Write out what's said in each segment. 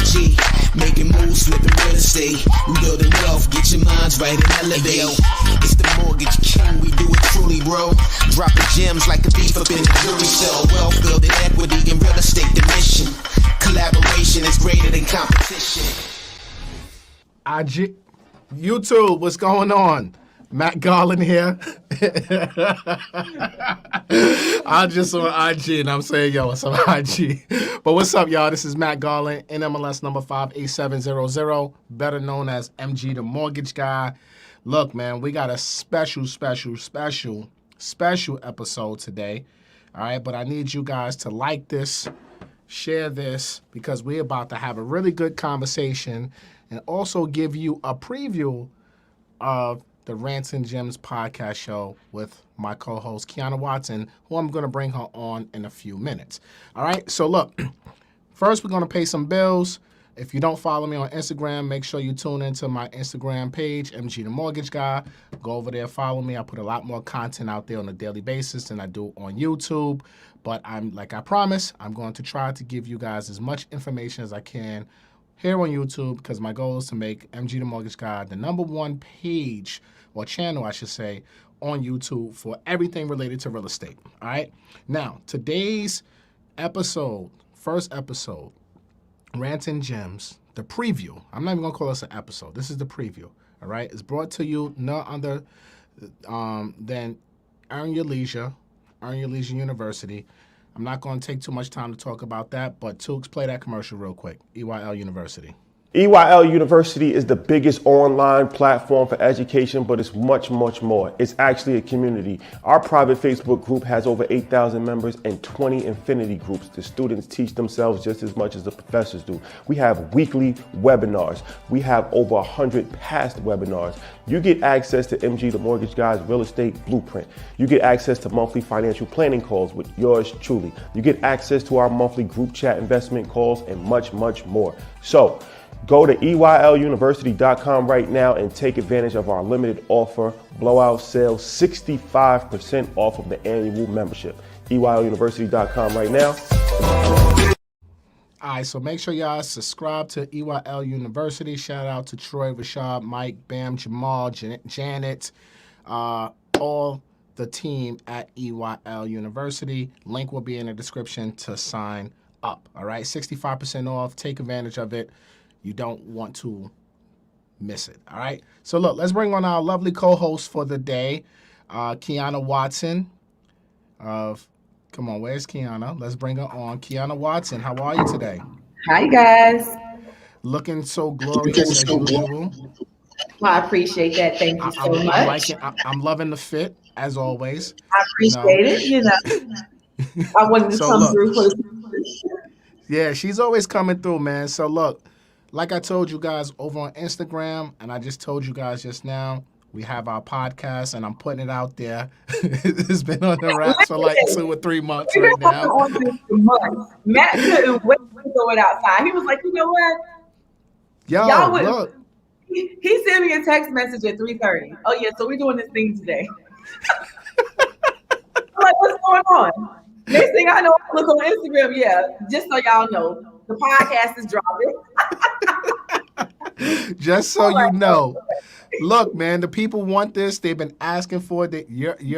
MG, making moves, flipping real estate. We building wealth, get your minds right and elevate. Yo, it's the mortgage king, we do it truly, bro. Dropping gems like a thief up in the jewelry cell. Wealth building equity in real estate, the mission. Collaboration is greater than competition. YouTube, what's going on? Matt Garland here. I'm just on IG and I'm saying, yo, it's on IG. But what's up, y'all? This is Matt Garland, NMLS number 58700, better known as MG the Mortgage Guy. Look, man, we got a special episode today. All right, but I need you guys to like this, share this, because we're about to have a really good conversation and also give you a preview of the Rants and Gems podcast show with my co-host, Quiana Watson, who I'm going to bring her on in a few minutes. All right, so look, first we're going to pay some bills. If you don't follow me on Instagram, make sure you tune into my Instagram page, MG the Mortgage Guy. Go over there, follow me. I put a lot more content out there on a daily basis than I do on YouTube. But like I promised, I'm going to try to give you guys as much information as I can here on YouTube, because my goal is to make MG the Mortgage Guy the #1 page, or channel, I should say, on YouTube for everything related to real estate. All right. Now, today's episode, first episode, Rants and Gems, the preview. I'm not even going to call this an episode. This is the preview. All right. It's brought to you no other than Earn Your Leisure University. I'm not going to take too much time to talk about that, but Tooks, play that commercial real quick. EYL University. EYL University is the biggest online platform for education, but it's much, much more. It's actually a community. Our private Facebook group has over 8,000 members and 20 infinity groups. The students teach themselves just as much as the professors do. We have weekly webinars. We have over 100 past webinars. You get access to MG the Mortgage Guy's Real Estate Blueprint. You get access to monthly financial planning calls with yours truly. You get access to our monthly group chat investment calls and much, much more. So, go to EYLUniversity.com right now and take advantage of our limited offer, blowout sale, 65% off of the annual membership. EYLUniversity.com right now. All right, so make sure y'all subscribe to EYL University. Shout out to Troy, Rashad, Mike, Bam, Jamal, Janet, all the team at EYL University. Link will be in the description to sign up. All right, 65% off. Take advantage of it. You don't want to miss it, all right? So, look, let's bring on our lovely co-host for the day, Quiana Watson. Come on, where's Quiana? Let's bring her on. Quiana Watson, how are you today? Hi, guys. Looking so glorious as usual. Well, I appreciate that. Thank you so much. I'm loving the fit, as always. I appreciate it. I wanted to come through for the... Yeah, she's always coming through, man. So, look. Like I told you guys over on Instagram, and I just told you guys just now, we have our podcast, and I'm putting it out there. It's been on the wraps for like 2 or 3 months right now. Matt couldn't wait to throw it outside. He was like, you know what? Y'all look. He sent me a text message at 3:30. Oh, yeah, so we're doing this thing today. I'm like, what's going on? Next thing I know, I look on Instagram. Yeah, just so y'all know, the podcast is dropping. Just so you know. Look, man, the people want this. They've been asking for it. Your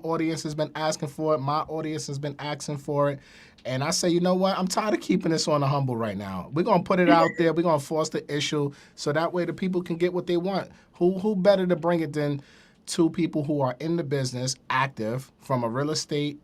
audience has been asking for it. My audience has been asking for it. And I say, you know what? I'm tired of keeping this on the humble right now. We're going to put it out there. We're going to force the issue so that way the people can get what they want. Who better to bring it than two people who are in the business, active, from a real estate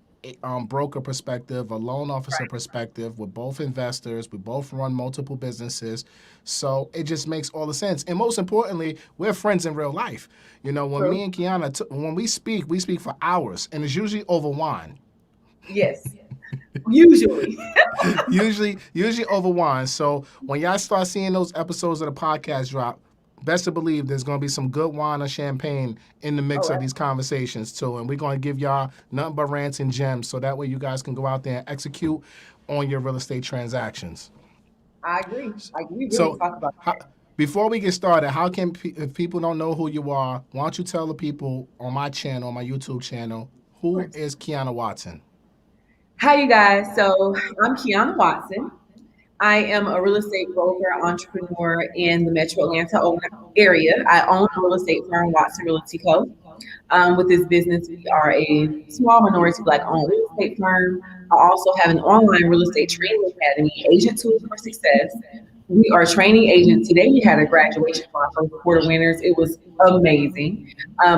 broker perspective, a loan officer perspective. We're both investors. We both run multiple businesses. So it just makes all the sense. And most importantly, we're friends in real life. You know, when me and Quiana, when we speak for hours, and it's usually over wine. Yes, usually. usually over wine. So when y'all start seeing those episodes of the podcast drop, best to believe there's going to be some good wine or champagne in the mix of these conversations, too. And we're going to give y'all nothing but rants and gems so that way you guys can go out there and execute on your real estate transactions. I agree. We really So, talk about that. Before we get started, how can if people don't know who you are, why don't you tell the people on my channel, on my YouTube channel, who is Quiana Watson? Hi, you guys. So I'm Quiana Watson. I am a real estate broker, entrepreneur in the Metro Atlanta area. I own a real estate firm, Watson Realty Co. With this business, we are a small minority Black-owned real estate firm. I also have an online real estate training academy, Agent Tools for Success. We are training agents. Today we had a graduation for our first quarter winners. It was amazing.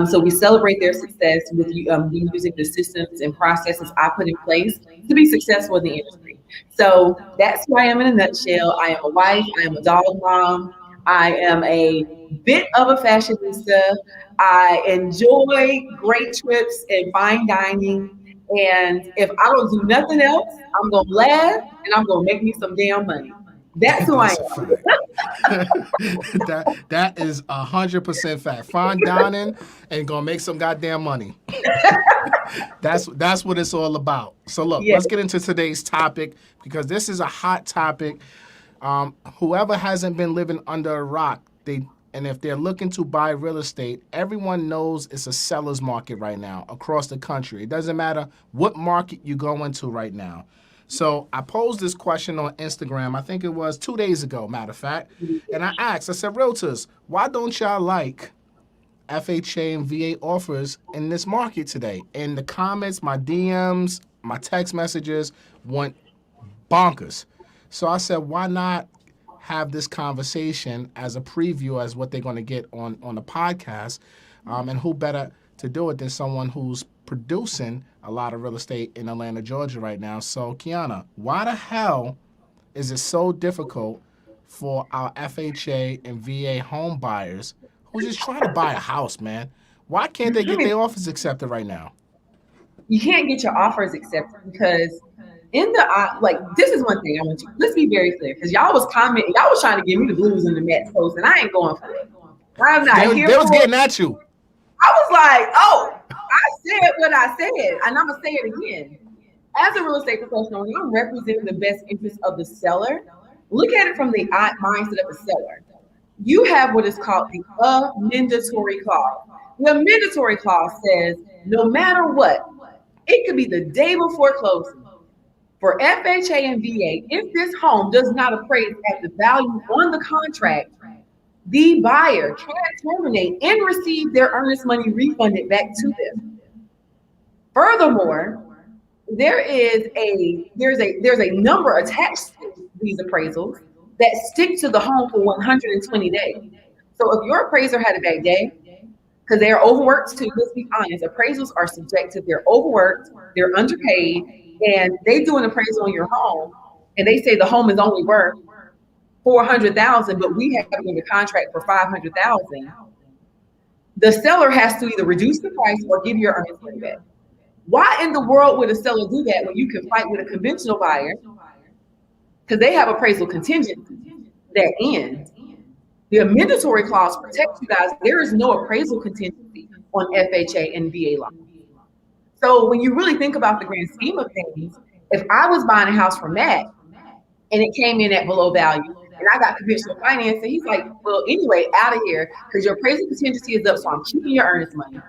So we celebrate their success with using the systems and processes I put in place to be successful in the industry. So that's who I am in a nutshell. I am a wife. I am a dog mom. I am a bit of a fashionista. I enjoy great trips and fine dining. And if I don't do nothing else, I'm going to laugh and I'm going to make me some damn money. That's who I am. that is 100% fact. Fine dining and gonna make some goddamn money. That's what it's all about. So look, let's get into today's topic because this is a hot topic. Whoever hasn't been living under a rock, and if they're looking to buy real estate, everyone knows it's a seller's market right now across the country. It doesn't matter what market you go into right now. So I posed this question on Instagram, I think it was 2 days ago, matter of fact, and I said, Realtors, why don't y'all like FHA and VA offers in this market today? And the comments, my DMs, my text messages went bonkers. So I said, why not have this conversation as a preview as what they're going to get on the podcast, and who better to do it than someone who's producing a lot of real estate in Atlanta, Georgia right now. So, Quiana, why the hell is it so difficult for our FHA and VA home buyers who's just trying to buy a house, man? Why can't they get their offers accepted right now? You can't get your offers accepted because this is one thing I want you. Let's be very clear because y'all was commenting, y'all was trying to give me the blues in the Mets post, and I ain't going for it. I'm not here. They was getting at you. I was like, oh, I said what I said, and I'm gonna say it again. As a real estate professional, when I'm representing the best interest of the seller, look at it from the mindset of the seller. You have what is called the amendatory clause. The amendatory clause says, no matter what, it could be the day before closing. For FHA and VA, if this home does not appraise at the value on the contract, the buyer can terminate and receive their earnest money refunded back to them. Furthermore, there's a number attached to these appraisals that stick to the home for 120 days. So if your appraiser had a bad day, because they're overworked too, let's be honest, appraisals are subjective. They're overworked, they're underpaid, and they do an appraisal on your home, and they say the home is only worth $400,000, but we have it in the contract for $500,000. The seller has to either reduce the price or give your earnest money back. Why in the world would a seller do that when you can fight with a conventional buyer? Because they have appraisal contingency that ends. The amendatory clause protects you guys. There is no appraisal contingency on FHA and VA law. So when you really think about the grand scheme of things, if I was buying a house from Matt and it came in at below value, and I got conventional financing, he's like, well, anyway, out of here, because your appraisal contingency is up, so I'm keeping your earnest money.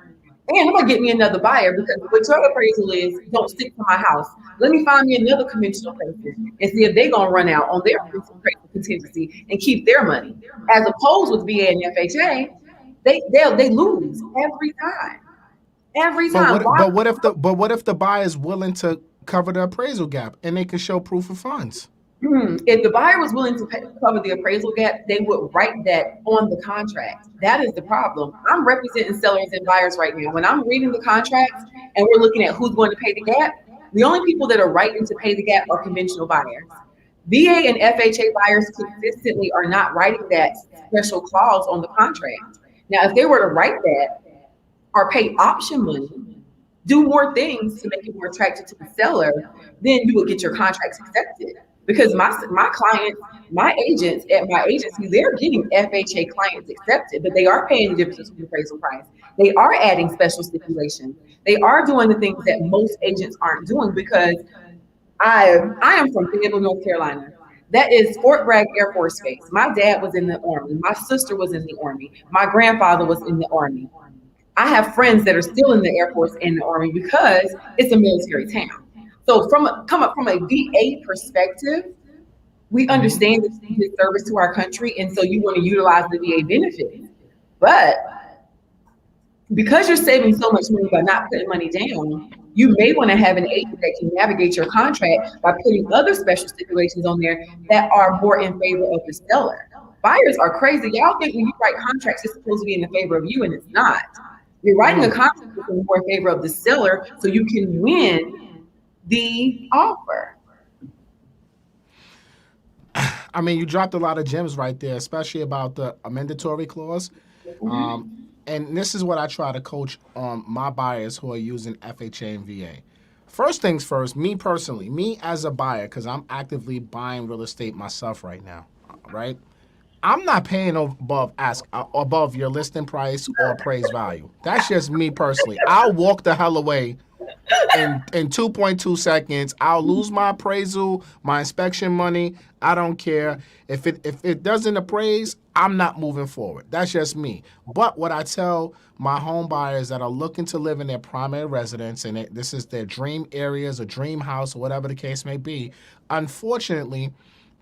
And I'm gonna get me another buyer because what your appraisal is, don't stick to my house. Let me find me another conventional person and see if they're gonna run out on their appraisal contingency and keep their money. As opposed with VA and FHA, they lose every time. Every time. But what if the buyer is willing to cover the appraisal gap and they can show proof of funds? If the buyer was willing to cover the appraisal gap, they would write that on the contract. That is the problem. I'm representing sellers and buyers right now. When I'm reading the contracts and we're looking at who's going to pay the gap, the only people that are writing to pay the gap are conventional buyers. VA and FHA buyers consistently are not writing that special clause on the contract. Now, if they were to write that or pay option money, do more things to make it more attractive to the seller, then you would get your contracts accepted. Because my clients, my agents at my agency, they're getting FHA clients accepted, but they are paying the difference in the appraisal price. They are adding special stipulations. They are doing the things that most agents aren't doing because I am from Fayetteville, North Carolina. That is Fort Bragg Air Force Base. My dad was in the Army. My sister was in the Army. My grandfather was in the Army. I have friends that are still in the Air Force and the Army because it's a military town. So coming from a VA perspective, We understand that it's a service to our country, and so you want to utilize the VA benefits. But because you're saving so much money by not putting money down, you may want to have an agent that can navigate your contract by putting other special stipulations on there that are more in favor of the seller. Buyers are crazy. Y'all think when you write contracts, it's supposed to be in the favor of you, and it's not. You're writing a contract that's in more favor of the seller so you can win the offer. I mean, you dropped a lot of gems right there, especially about the mandatory clause. And this is what I try to coach my buyers who are using FHA and VA. First things first, me personally, me as a buyer, because I'm actively buying real estate myself right now, right? I'm not paying above your listing price or appraised value. That's just me personally. I'll walk the hell away in 2.2 seconds. I'll lose my appraisal, my inspection money. I don't care. If it doesn't appraise, I'm not moving forward. That's just me. But what I tell my home buyers that are looking to live in their primary residence, and this is their dream areas, a dream house, or whatever the case may be, unfortunately,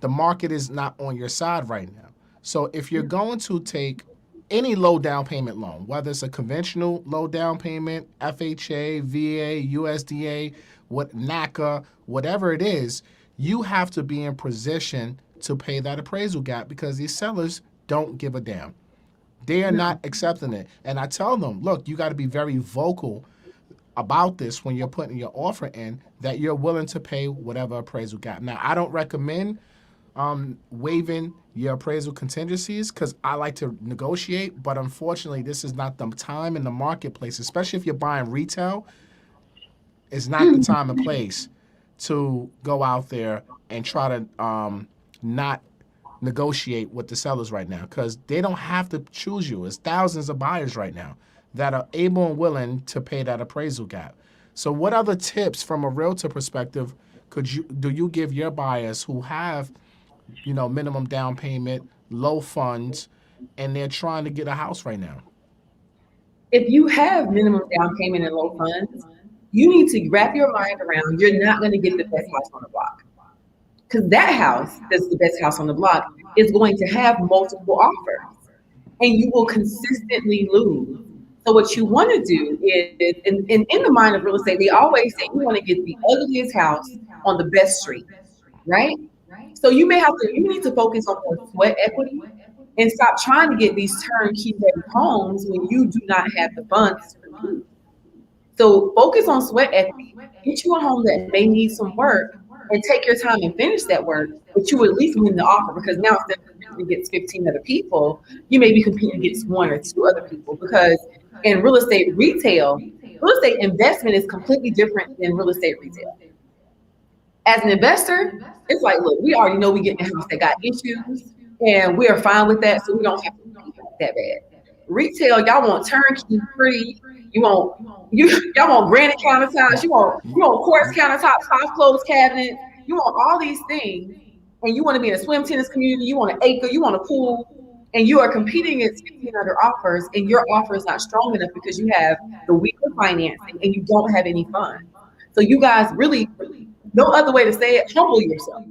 the market is not on your side right now. So if you're going to take any low down payment loan, whether it's a conventional low down payment, FHA, VA, USDA, NACA, whatever it is, you have to be in position to pay that appraisal gap because these sellers don't give a damn. They are not accepting it. And I tell them, look, you got to be very vocal about this when you're putting your offer in, that you're willing to pay whatever appraisal gap. Now, I don't recommend waiving your appraisal contingencies because I like to negotiate, but unfortunately, this is not the time in the marketplace, especially if you're buying retail. It's not the time and place to go out there and try to not negotiate with the sellers right now because they don't have to choose you. It's thousands of buyers right now that are able and willing to pay that appraisal gap. So what other tips from a realtor perspective do you give your buyers who have minimum down payment, low funds, and they're trying to get a house right now? If you have minimum down payment and low funds, you need to wrap your mind around you're not going to get the best house on the block. Because that house that's the best house on the block is going to have multiple offers. And you will consistently lose. So what you want to do is, in the mind of real estate, they always say you want to get the ugliest house on the best street, right? So you need to focus on more sweat equity and stop trying to get these turnkey ready homes when you do not have the funds to compete. So focus on sweat equity. Get you a home that may need some work and take your time and finish that work, but you at least win the offer because now instead of competing against 15 other people, you may be competing against 1 or 2 other people because in real estate investment is completely different than real estate retail. As an investor, it's like, look, we already know we get in a house that got issues and we are fine with that, so we don't have to compete that bad. Retail, y'all want turnkey, free. Y'all want granite countertops. You want quartz countertops, soft close cabinets. You want all these things, and you want to be in a swim tennis community. You want an acre. You want a pool, and you are competing against 15 other offers, and your offer is not strong enough because you have the weaker financing and you don't have any funds. So you guys really, no other way to say it, humble yourself.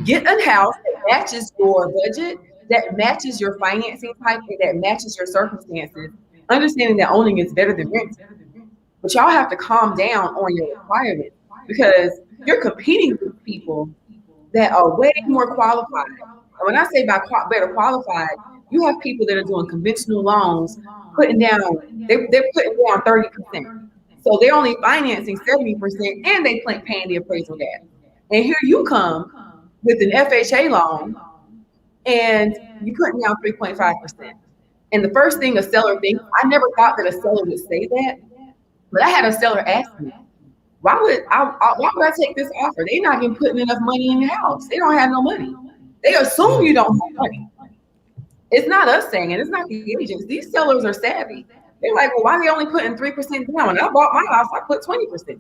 Get a house that matches your budget, that matches your financing type, and that matches your circumstances. Understanding that owning is better than renting. But y'all have to calm down on your requirements because you're competing with people that are way more qualified. And when I say by better qualified, you have people that are doing conventional loans, they're putting down 30%. So they're only financing 70% and they paying the appraisal gap. And here you come with an FHA loan and you're putting down 3.5%. And the first thing a seller thinks, I never thought that a seller would say that, but I had a seller ask me, why would I take this offer? They're not even putting enough money in the house. They don't have no money. They assume you don't have money. It's not us saying it. It's not the agents. These sellers are savvy. They're like, well, why are they only putting 3% down? When I bought my house, I put 20% down.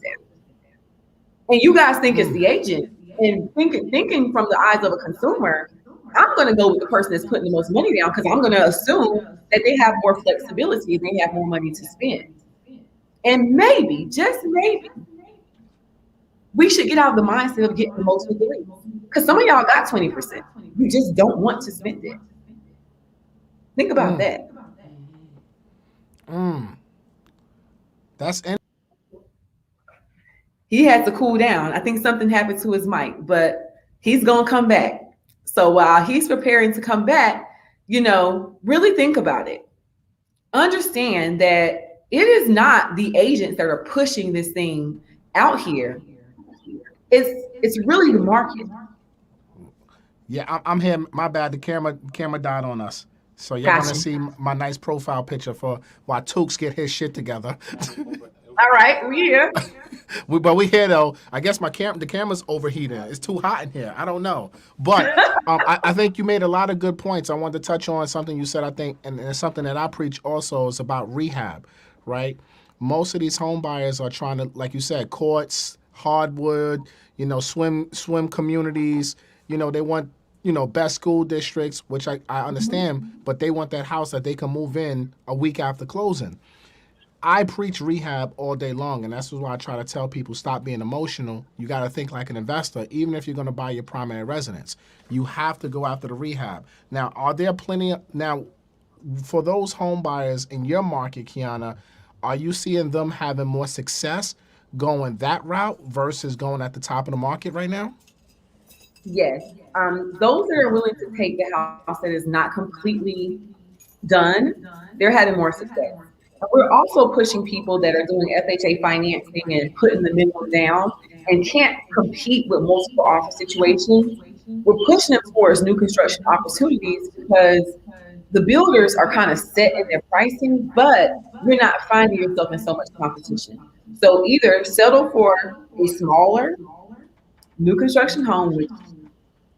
And you guys think it's the agent. And thinking from the eyes of a consumer, I'm going to go with the person that's putting the most money down because I'm going to assume that they have more flexibility and they have more money to spend. And maybe, just maybe, we should get out of the mindset of getting the most with the least. Because some of y'all got 20%. You just don't want to spend it. Think about that. That's He had to cool down. I think something happened to his mic, but he's going to come back. So while he's preparing to come back, really think about it. Understand that it is not the agents that are pushing this thing out here. It's really the market. Yeah, I'm here. My bad. The camera died on us. So you're Gotcha. going to see my nice profile picture for while Tukes get his shit together. All right, we're here. But we here though. I guess the camera's overheating. It's too hot in here. I don't know. But I think you made a lot of good points. I wanted to touch on something you said, I think, and it's something that I preach also, is about rehab, right? Most of these home buyers are trying to, like you said, courts, hardwood, swim communities. They want, best school districts, which I understand, but they want that house that they can move in a week after closing. I preach rehab all day long, and that's why I try to tell people, stop being emotional. You got to think like an investor, even if you're going to buy your primary residence. You have to go after the rehab. Now, are there for those home buyers in your market, Quiana, are you seeing them having more success going that route versus going at the top of the market right now? Yes. Those that are willing to take the house that is not completely done, they're having more success. We're also pushing people that are doing FHA financing and putting the minimum down and can't compete with multiple offer situations. We're pushing them towards new construction opportunities because the builders are kind of set in their pricing, but you're not finding yourself in so much competition. So either settle for a smaller new construction home, which is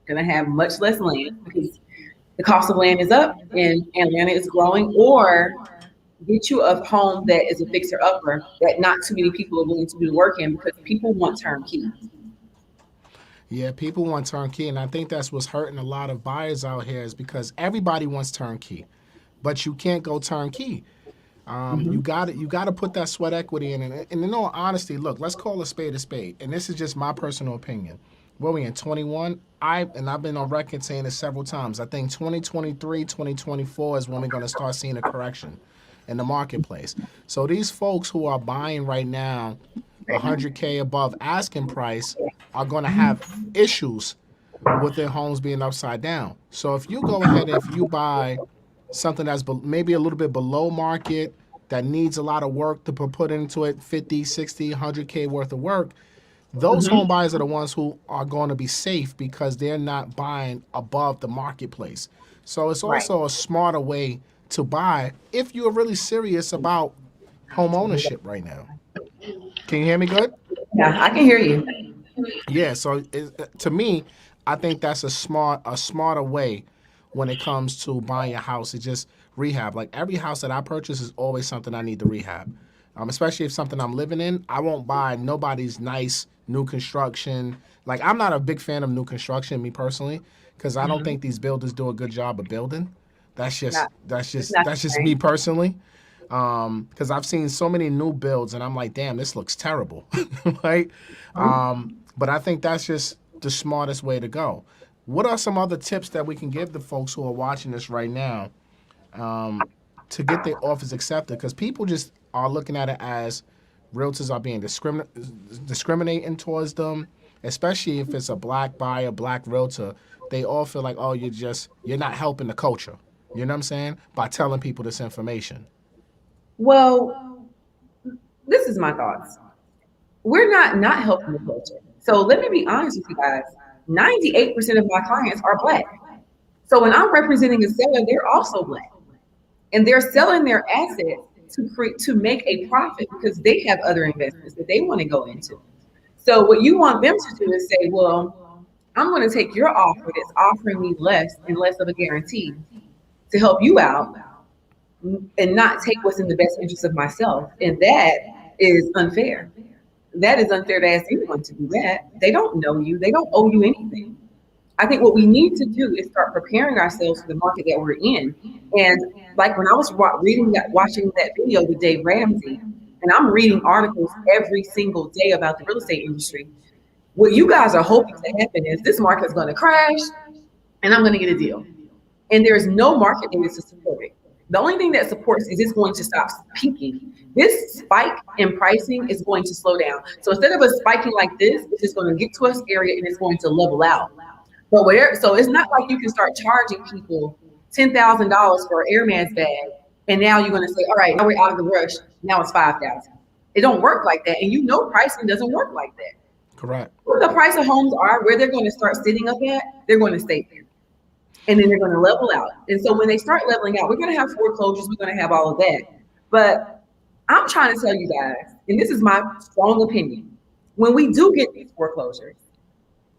going to have much less land because the cost of land is up and Atlanta is growing, or get you a home that is a fixer-upper that not too many people are willing to do the work in because people want turnkey. Yeah, people want turnkey, and I think that's what's hurting a lot of buyers out here is because everybody wants turnkey, but you can't go turnkey. You got to put that sweat equity in, and in all honesty, look, let's call a spade, and this is just my personal opinion. What are we in 21? I've been on record saying this several times. I think 2023, 2024 is when we're going to start seeing a correction in the marketplace. So these folks who are buying right now 100K above asking price are going to have issues with their homes being upside down. So if you go ahead and if you buy something that's maybe a little bit below market that needs a lot of work to put into it, 50, 60, 100K worth of work, those home buyers are the ones who are going to be safe because they're not buying above the marketplace. So it's also a smarter way to buy if you're really serious about home ownership right now. Can you hear me good? Yeah, I can hear you. Yeah, so to me, I think that's a smarter way when it comes to buying a house. It's just rehab. Like every house that I purchase is always something I need to rehab. Especially if something I'm living in, I won't buy nobody's nice new construction. Like I'm not a big fan of new construction, me personally, because I don't think these builders do a good job of building. That's just me personally. Because I've seen so many new builds and I'm like, damn, this looks terrible, right? But I think that's just the smartest way to go. What are some other tips that we can give the folks who are watching this right now to get their offers accepted? Because people just are looking at it as realtors are being discriminating towards them, especially if it's a black buyer, black realtor. They all feel like, oh, you're not helping the culture. You know what I'm saying? By telling people this information. Well, this is my thoughts. We're not helping the culture. So let me be honest with you guys. 98% of my clients are black. So when I'm representing a seller, they're also black. And they're selling their assets to make a profit because they have other investments that they want to go into. So what you want them to do is say, well, I'm going to take your offer that's offering me less and less of a guarantee to help you out and not take what's in the best interest of myself. And that is unfair. That is unfair to ask anyone to do that. They don't know you. They don't owe you anything. I think what we need to do is start preparing ourselves for the market that we're in. And like when I was watching that video with Dave Ramsey, and I'm reading articles every single day about the real estate industry, What you guys are hoping to happen is this market's going to crash and I'm going to get a deal. And there's no market data to support it. The only thing that supports is it's going to stop peaking. This spike in pricing is going to slow down. So instead of us spiking like this, it's just going to get to us area and it's going to level out. But so it's not like you can start charging people $10,000 for an Airman's bag, and now you're going to say, all right, now we're out of the rush. Now it's $5,000. It don't work like that, and pricing doesn't work like that. Correct. Where the price of homes are, where they're going to start sitting up at, they're going to stay there. And then they're going to level out. And so when they start leveling out, we're going to have foreclosures. We're going to have all of that. But I'm trying to tell you guys, and this is my strong opinion, when we do get these foreclosures,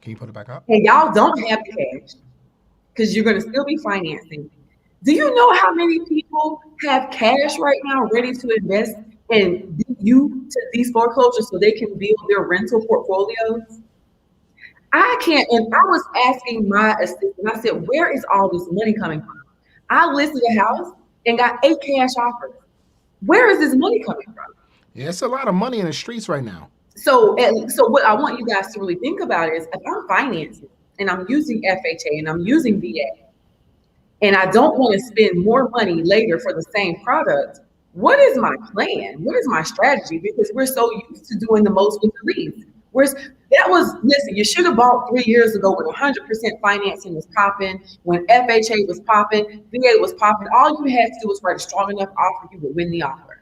can you put it back up? And y'all don't have the cash because you're going to still be financing. Do you know how many people have cash right now ready to invest in these foreclosures so they can build their rental portfolios? I can't, and I was asking my assistant, I said, where is all this money coming from? I listed a house and got 8 cash offers. Where is this money coming from? Yeah, it's a lot of money in the streets right now. So what I want you guys to really think about is if I'm financing and I'm using FHA and I'm using VA and I don't want to spend more money later for the same product, what is my plan? What is my strategy? Because we're so used to doing the most with the least. Listen, you should have bought 3 years ago when 100% financing was popping, when FHA was popping, VA was popping. All you had to do was write a strong enough offer, you would win the offer.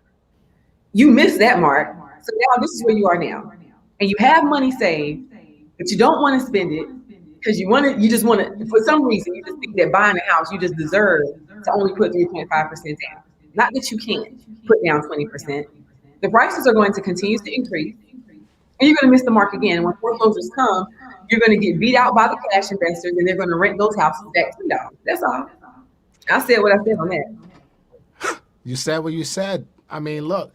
You missed that mark. So now this is where you are now. And you have money saved, but you don't want to spend it because you just want to, for some reason, you just think that buying a house, you just deserve to only put 3.5% down. Not that you can't put down 20%. The prices are going to continue to increase. And you're going to miss the mark again. When foreclosures come, you're going to get beat out by the cash investors and they're going to rent those houses back to $2. That's all. I said what I said on that. You said what you said. I mean, look,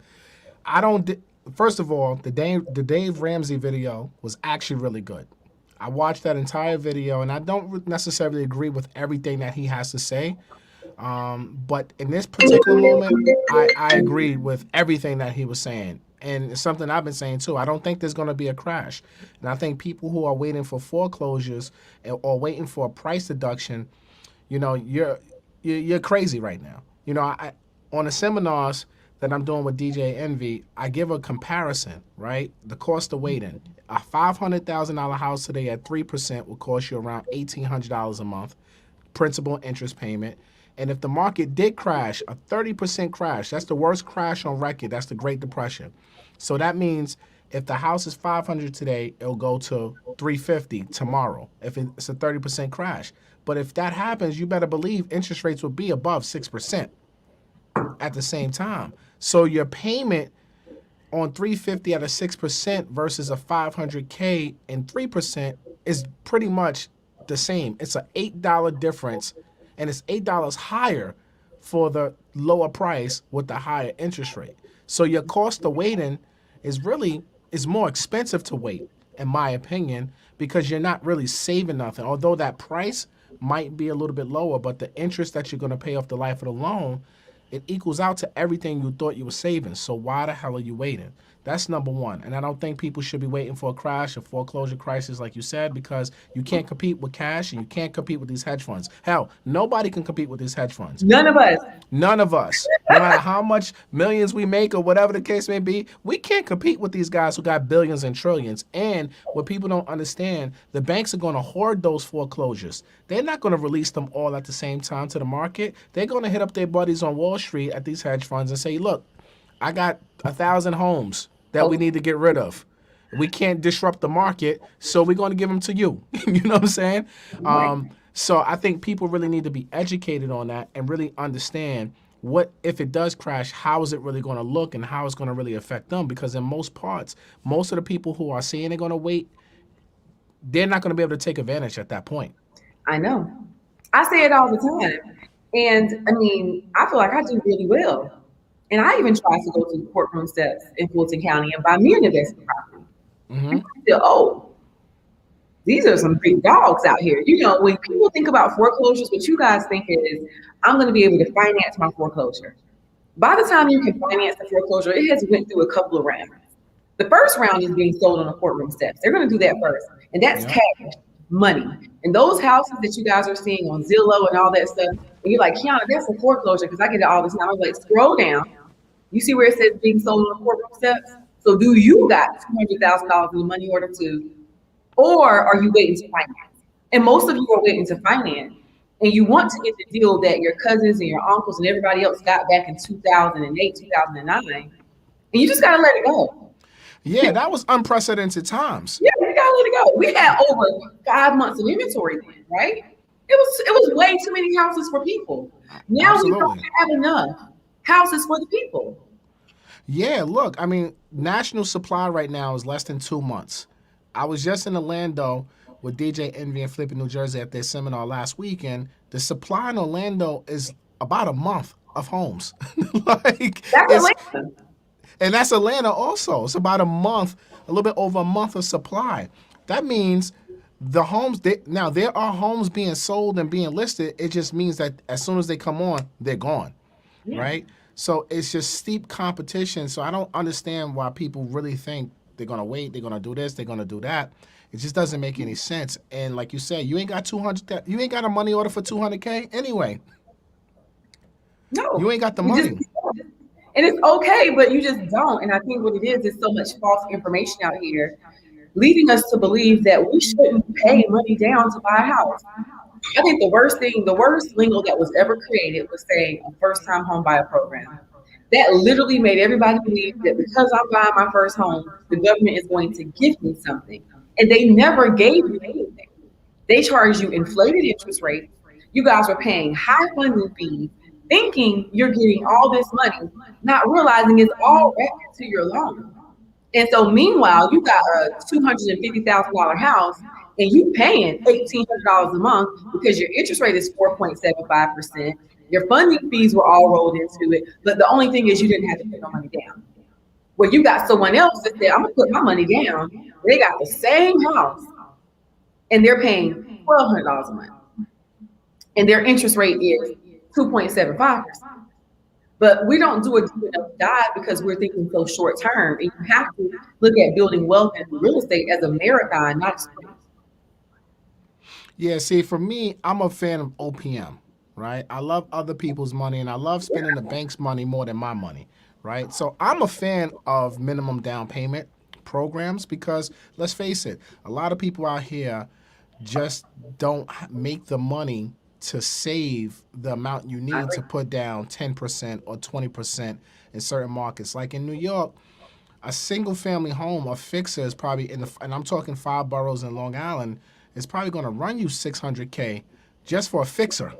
first of all, the Dave Ramsey video was actually really good. I watched that entire video and I don't necessarily agree with everything that he has to say. But in this particular moment, I agree with everything that he was saying. And it's something I've been saying too. I don't think there's going to be a crash. And I think people who are waiting for foreclosures or waiting for a price deduction, you're crazy right now. On the seminars that I'm doing with DJ Envy, I give a comparison, right? The cost of waiting. A $500,000 house today at 3% will cost you around $1,800 a month, principal and interest payment. And if the market did crash, a 30% crash, that's the worst crash on record. That's the Great Depression. So that means if the house is $500 today, it'll go to $350 tomorrow if it's a 30% crash. But if that happens, you better believe interest rates will be above 6% at the same time. So your payment on $350 at a 6% versus a $500K and 3% is pretty much the same. It's an $8 difference. And it's $8 higher for the lower price with the higher interest rate. So your cost of waiting is more expensive to wait, in my opinion, because you're not really saving nothing. Although that price might be a little bit lower, but the interest that you're going to pay off the life of the loan, it equals out to everything you thought you were saving. So why the hell are you waiting? That's number one. And I don't think people should be waiting for a crash, a foreclosure crisis, like you said, because you can't compete with cash and you can't compete with these hedge funds. Hell, nobody can compete with these hedge funds. None of us. None of us. No matter how much millions we make or whatever the case may be, we can't compete with these guys who got billions and trillions. And what people don't understand, the banks are going to hoard those foreclosures. They're not going to release them all at the same time to the market. They're going to hit up their buddies on Wall Street at these hedge funds and say, look, I got 1,000 homes that we need to get rid of. We can't disrupt the market, so we're going to give them to you. You know what I'm saying? So I think people really need to be educated on that and really understand what, if it does crash, how is it really going to look and how it's going to really affect them? Because in most parts, most of the people who are saying they're going to wait, they're not going to be able to take advantage at that point. I know. I say it all the time. And I mean, I feel like I do really well. And I even tried to go to the courtroom steps in Fulton County and buy me an investment property. Mm-hmm. I feel, these are some big dogs out here. When people think about foreclosures, what you guys think is, I'm going to be able to finance my foreclosure. By the time you can finance the foreclosure, it has went through a couple of rounds. The first round is being sold on the courtroom steps. They're going to do that first. And that's Yeah. cash money. And those houses that you guys are seeing on Zillow and all that stuff, and you're like, Kiana, that's a foreclosure because I get it all the time. I was like, scroll down. You see where it says being sold on the courtroom steps? So do you got $200,000 in the money order too? Or are you waiting to finance? And most of you are waiting to finance. And you want to get the deal that your cousins and your uncles and everybody else got back in 2008, 2009. And you just got to let it go. Yeah, that was unprecedented times. Yeah, we gotta let it go. We had over 5 months of inventory then, right? It was way too many houses for people. Now we don't have enough houses for the people. Yeah, look, I mean, national supply right now is less than 2 months. I was just in Orlando with DJ Envy and Flip in New Jersey at their seminar last weekend. The supply in Orlando is about a month of homes. And that's Atlanta also. It's about a month, a little bit over a month of supply. That means the homes, now there are homes being sold and being listed. It just means that as soon as they come on, they're gone, right? So it's just steep competition. So I don't understand why people really think they're going to wait, they're going to do this, they're going to do that. It just doesn't make any sense. And like you said, you ain't got you ain't got a money order for $200K anyway. No. You ain't got the money. And it's okay, but you just don't. And I think what it is so much false information out here, leading us to believe that we shouldn't pay money down to buy a house. I think the worst lingo that was ever created was saying a first-time home buyer program. That literally made everybody believe that because I'm buying my first home, the government is going to give me something. And they never gave you anything. They charged you inflated interest rates. You guys were paying high funding fees, thinking you're getting all this money, not realizing it's all wrapped into your loan. And so meanwhile, you got a $250,000 house and you paying $1,800 a month because your interest rate is 4.75%. Your funding fees were all rolled into it. But the only thing is you didn't have to put no money down. Well, you got someone else that said, I'm going to put my money down. They got the same house and they're paying $1,200 a month. And their interest rate is 2.75%. But we don't do a deep enough dive because we're thinking so short term. And you have to look at building wealth and real estate as a marathon, not a sprint. Yeah, see, for me, I'm a fan of OPM, right? I love other people's money and I love spending the bank's money more than my money, right? So I'm a fan of minimum down payment programs because let's face it, a lot of people out here just don't make the money to save the amount you need to put down 10% or 20% in certain markets. Like in New York, a single family home, a fixer is probably and I'm talking 5 boroughs in Long Island, is probably going to run you $600K just for a fixer,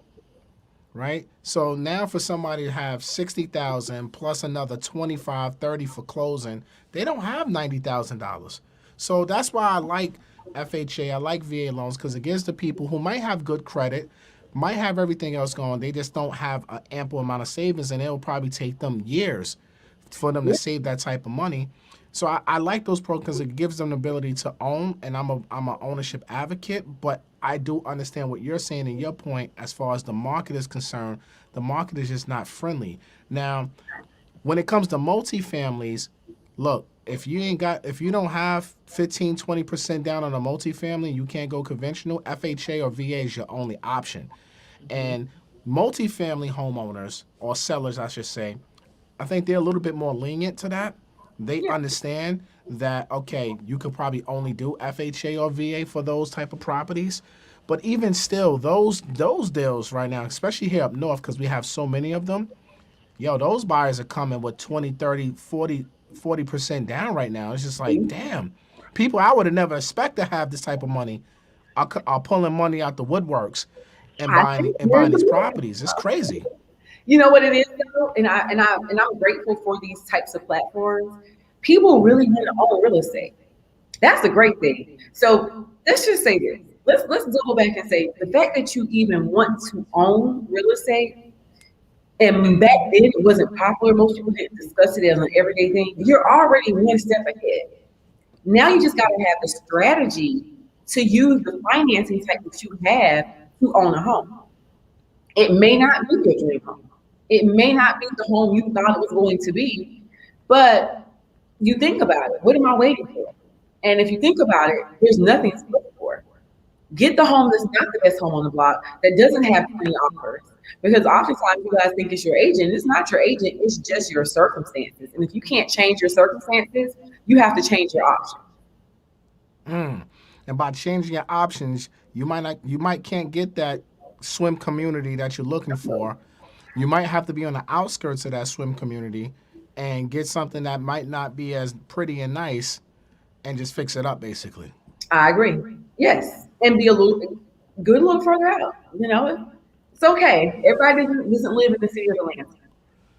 right? So now for somebody to have 60,000 plus another 25, 30 for closing, they don't have $90,000. So that's why I like FHA, I like VA loans because it gives the people who might have good credit, might have everything else going, they just don't have an ample amount of savings, and it'll probably take them years for them to save that type of money. So I like those programs because it gives them the ability to own, and I'm an ownership advocate, but I do understand what you're saying and your point as far as the market is concerned. The market is just not friendly. Now, when it comes to multifamilies, look, if you don't have 15, 20% down on a multifamily, you can't go conventional. FHA or VA is your only option. And multifamily homeowners, or sellers, I should say, I think they're a little bit more lenient to that. They understand that, okay, you could probably only do FHA or VA for those type of properties. But even still, those deals right now, especially here up north, because we have so many of them, those buyers are coming with 20, 30, 40% down right now. It's just like, damn. People I would have never expect to have this type of money are pulling money out the woodworks and buying these properties. It's crazy. You know what it is though, and I'm grateful for these types of platforms. People really want to own real estate. That's a great thing. So let's just say this. Let's double back and say the fact that you even want to own real estate, and back then it wasn't popular. Most people didn't discuss it as an everyday thing. You're already one step ahead. Now you just got to have the strategy to use the financing type that you have to own a home. It may not be your dream home. It may not be the home you thought it was going to be, but you think about it. What am I waiting for? And if you think about it, there's nothing to look for. Get the home that's not the best home on the block, that doesn't have 20 offers. Because oftentimes you guys think it's your agent. It's not your agent, it's just your circumstances. And if you can't change your circumstances, you have to change your options. And by changing your options, you might can't get that swim community that you're looking for. You might have to be on the outskirts of that swim community and get something that might not be as pretty and nice and just fix it up basically. I agree. Yes. And be a little good a little further out. You know, it's okay. Everybody doesn't live in the city of Atlanta.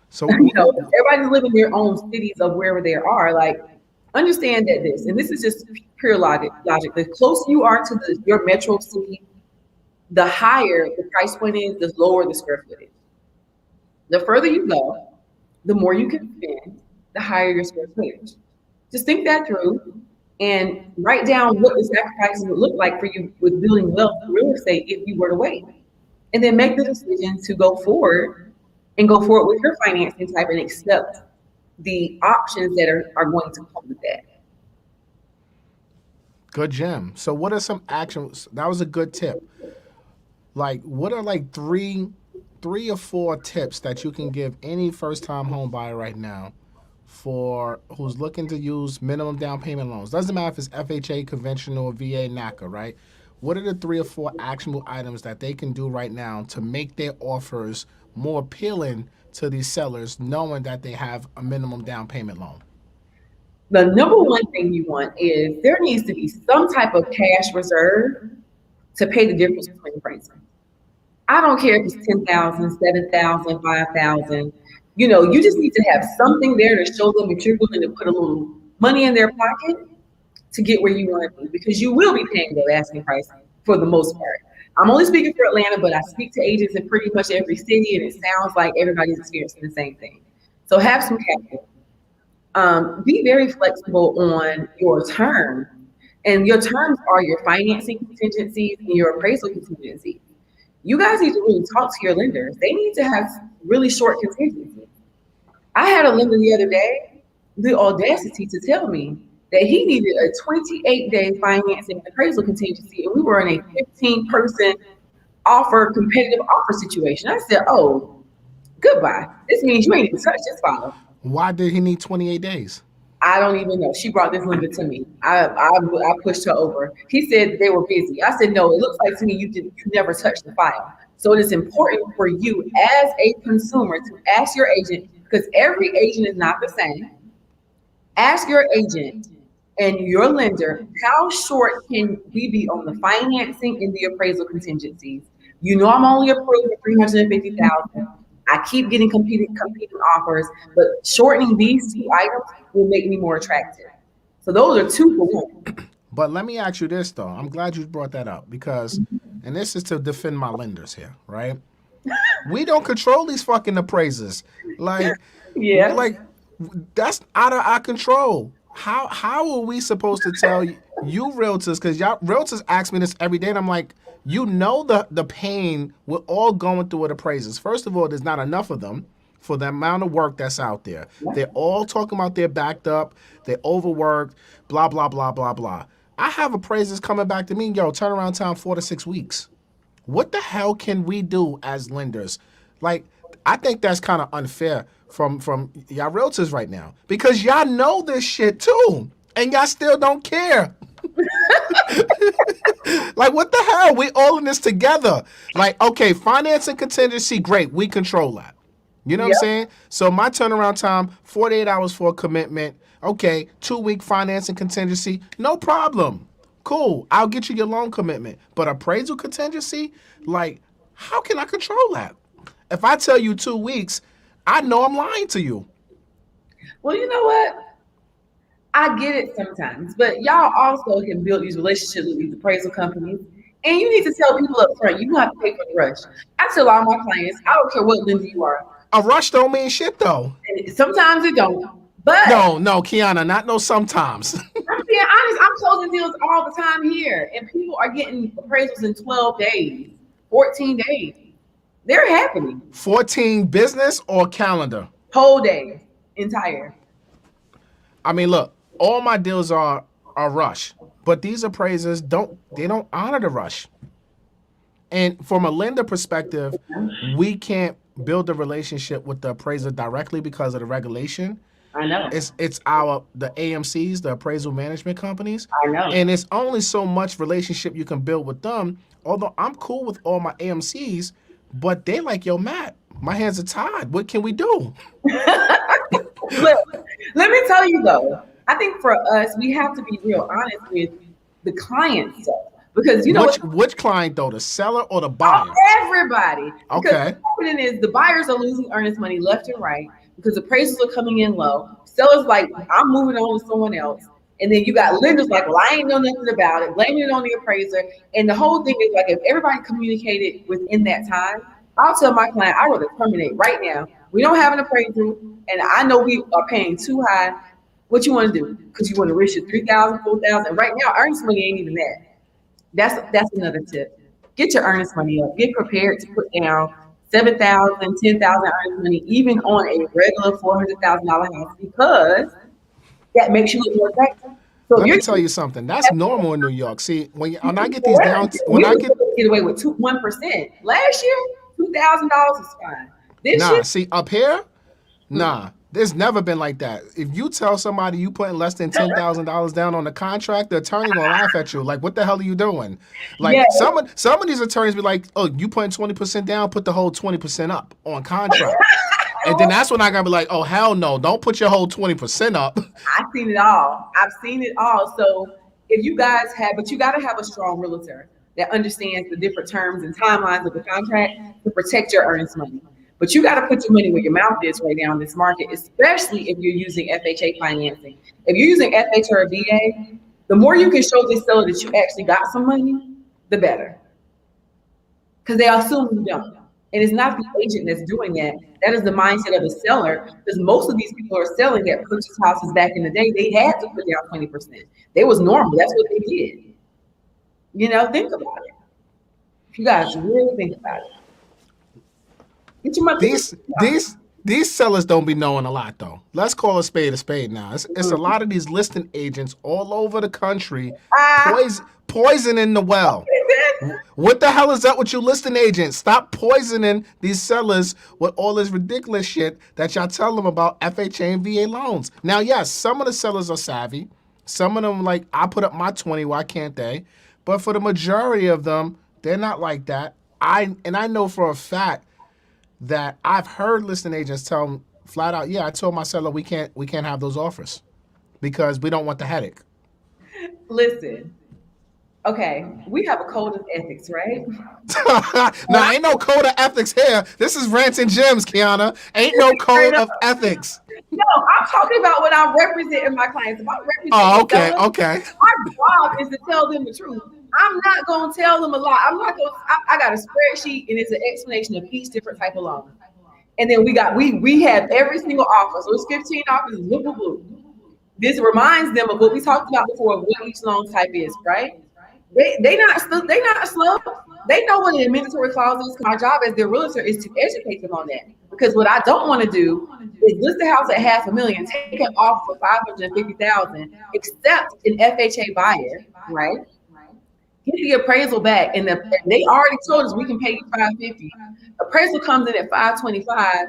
So You know, everybody's living their own cities of wherever they are. Like, understand that and this is just pure logic. The closer you are to your metro city, the higher the price point is, the lower the square footage. The further you go, the more you can spend, the higher your square footage. Just think that through and write down what the sacrifices would look like for you with building wealth in real estate if you were to wait. And then make the decision to go forward and go forward with your financing type and accept the options that are going to come with that. good gem. So what are some actions? That was a good tip. Like, what are like three or four tips that you can give any first time home buyer right now for who's looking to use minimum down payment loans? Doesn't matter if it's FHA, conventional, VA, NACA, right? What are the 3 or 4 actionable items that they can do right now to make their offers more appealing to these sellers, knowing that they have a minimum down payment loan? The number one thing you want is there needs to be some type of cash reserve to pay the difference between pricing. I don't care if it's 10,000, 7,000, 5,000. You know, you just need to have something there to show them that you're willing to put a little money in their pocket to get where you want to be, because you will be paying their asking price for the most part. I'm only speaking for Atlanta, but I speak to agents in pretty much every city, and it sounds like everybody's experiencing the same thing. So have some capital. Be very flexible on your terms, and your terms are your financing contingencies and your appraisal contingencies. You guys need to really talk to your lenders. They need to have really short contingencies. I had a lender the other day, the audacity to tell me that he needed a 28-day financing appraisal contingency, and we were in a 15-person competitive offer situation. I said, oh, goodbye. This means you ain't even touched this file. Why did he need 28 days? I don't even know. She brought this lender to me. I pushed her over. He said they were busy. I said, no, it looks like to me you never touched the file. So it is important for you as a consumer to ask your agent, because every agent is not the same. Ask your agent and your lender, how short can we be on the financing and the appraisal contingencies? You know, I'm only approved for $350,000. I keep getting competing offers, but shortening these 2 items will make me more attractive. So those are 2 for 1. But let me ask you this though. I'm glad you brought that up because, and this is to defend my lenders here, right? We don't control these fucking appraisers. Like, Yeah. like that's out of our control. How are we supposed to tell you realtors? Because y'all realtors ask me this every day, and I'm like, you know the pain we're all going through with appraisers. First of all, there's not enough of them for the amount of work that's out there. They're all talking about they're backed up, they're overworked, blah, blah, blah, blah, blah. I have appraisers coming back to me, yo, turnaround time 4 to 6 weeks. What the hell can we do as lenders? Like, I think that's kind of unfair from y'all realtors right now, because y'all know this shit too, and y'all still don't care. Like, what the hell? We all in this together. Like, okay, financing contingency, great. We control that. You know what I'm saying? So my turnaround time, 48 hours for a commitment. Okay, 2-week financing contingency, no problem. Cool, I'll get you your loan commitment. But appraisal contingency, like, how can I control that? If I tell you 2 weeks, I know I'm lying to you. Well, you know what? I get it sometimes, but y'all also can build these relationships with these appraisal companies. And you need to tell people up front, you don't have to pay for the rush. I tell all my clients, I don't care what lender you are. A rush don't mean shit though. And sometimes it don't. But No, Quiana, not no sometimes. I'm being honest, I'm closing deals all the time here. And people are getting appraisals in 12 days, 14 days. They're happening. 14 business or calendar? Whole day, entire. I mean, look, all my deals are rush, but these appraisers don't honor the rush. And from a lender perspective, we can't build a relationship with the appraiser directly because of the regulation. I know. It's the AMCs, the appraisal management companies, I know. and it's only so much relationship you can build with them. Although I'm cool with all my AMCs, but they like, yo, Matt, my hands are tied. What can we do? Look, let me tell you though, I think for us, we have to be real honest with the client stuff. Because which client though, the seller or the buyer? Everybody. Because okay. What's happening is the buyers are losing earnest money left and right because appraisals are coming in low. Sellers like, I'm moving on to someone else. And then you got lenders like, well, I ain't know nothing about it, blaming it on the appraiser. And the whole thing is like, if everybody communicated within that time, I'll tell my client, I'd rather terminate right now. We don't have an appraisal, and I know we are paying too high. What you want to do? Because you want to risk your $3,000, $4,000. Right now, earnest money ain't even that. That's another tip. Get your earnest money up. Get prepared to put down $7,000, $10,000 earnest money, even on a regular $400,000 house, because that makes you look more attractive. So let me tell you something. That's normal in New York. See, when I get these down, get away with 1%. Last year, $2,000 is fine. This year, see up here, there's never been like that. If you tell somebody you putting less than $10,000 down on the contract, the attorney gonna laugh at you. Like, what the hell are you doing? Like some of these attorneys be like, oh, you putting 20% down, put the whole 20% up on contract. And then that's when I gotta be like, oh, hell no, don't put your whole 20% up. I've seen it all. So if you guys but you gotta have a strong realtor that understands the different terms and timelines of the contract to protect your earnest money. But you got to put your money where your mouth is right now in this market, especially if you're using FHA financing. If you're using FHA or VA, the more you can show this seller that you actually got some money, the better. Because they assume you don't. And it's not the agent that's doing that. That is the mindset of the seller, because most of these people are selling that purchase houses back in the day. They had to put down 20%. They was normal. That's what they did. Think about it. If you guys really think about it. These sellers don't be knowing a lot though. Let's call a spade now. It's a lot of these listing agents all over the country poisoning the well. What the hell is up with you listing agents? Stop poisoning these sellers with all this ridiculous shit that y'all tell them about FHA and VA loans. Now, yes, some of the sellers are savvy. Some of them like, I put up my 20, why can't they? But for the majority of them, they're not like that. I know for a fact that I've heard listing agents tell them flat out, yeah, I told my seller we can't have those offers because we don't want the headache. Listen, okay, we have a code of ethics, right? No, ain't no code of ethics here. This is Rants and Gems, Quiana. Ain't no code of ethics. No, I'm talking about when I'm representing my clients. If I'm representing okay. My job is to tell them the truth. I'm not going to tell them a lot. I got a spreadsheet and it's an explanation of each different type of loan. And then we have every single offer. So it's 15 offers, boo. This reminds them of what we talked about before, of what each loan type is, right? They not slow. They know what an mandatory clause is. My job as their realtor is to educate them on that. Because what I don't want to do is list the house at $500,000, take it off for $550,000, accept an FHA buyer, right? Get the appraisal back, and they already told us we can pay you $550. Appraisal comes in at $525,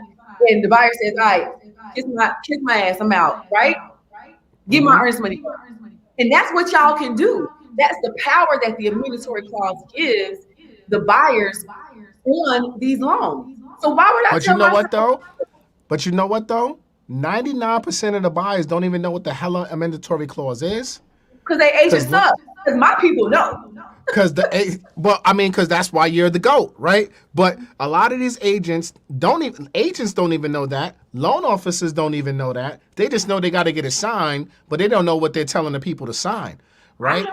and the buyer says, "All right, kiss my ass, I'm out." Right? Give my earnest money, and that's what y'all can do. That's the power that the mandatory clause gives the buyers on these loans. So why would I? But you know what though? 99% of the buyers don't even know what the hell a mandatory clause is. Because they agents suck. Because my people know. Because that's why you're the GOAT, right? But a lot of these agents don't even know that. Loan officers don't even know that. They just know they got to get it signed, but they don't know what they're telling the people to sign, right?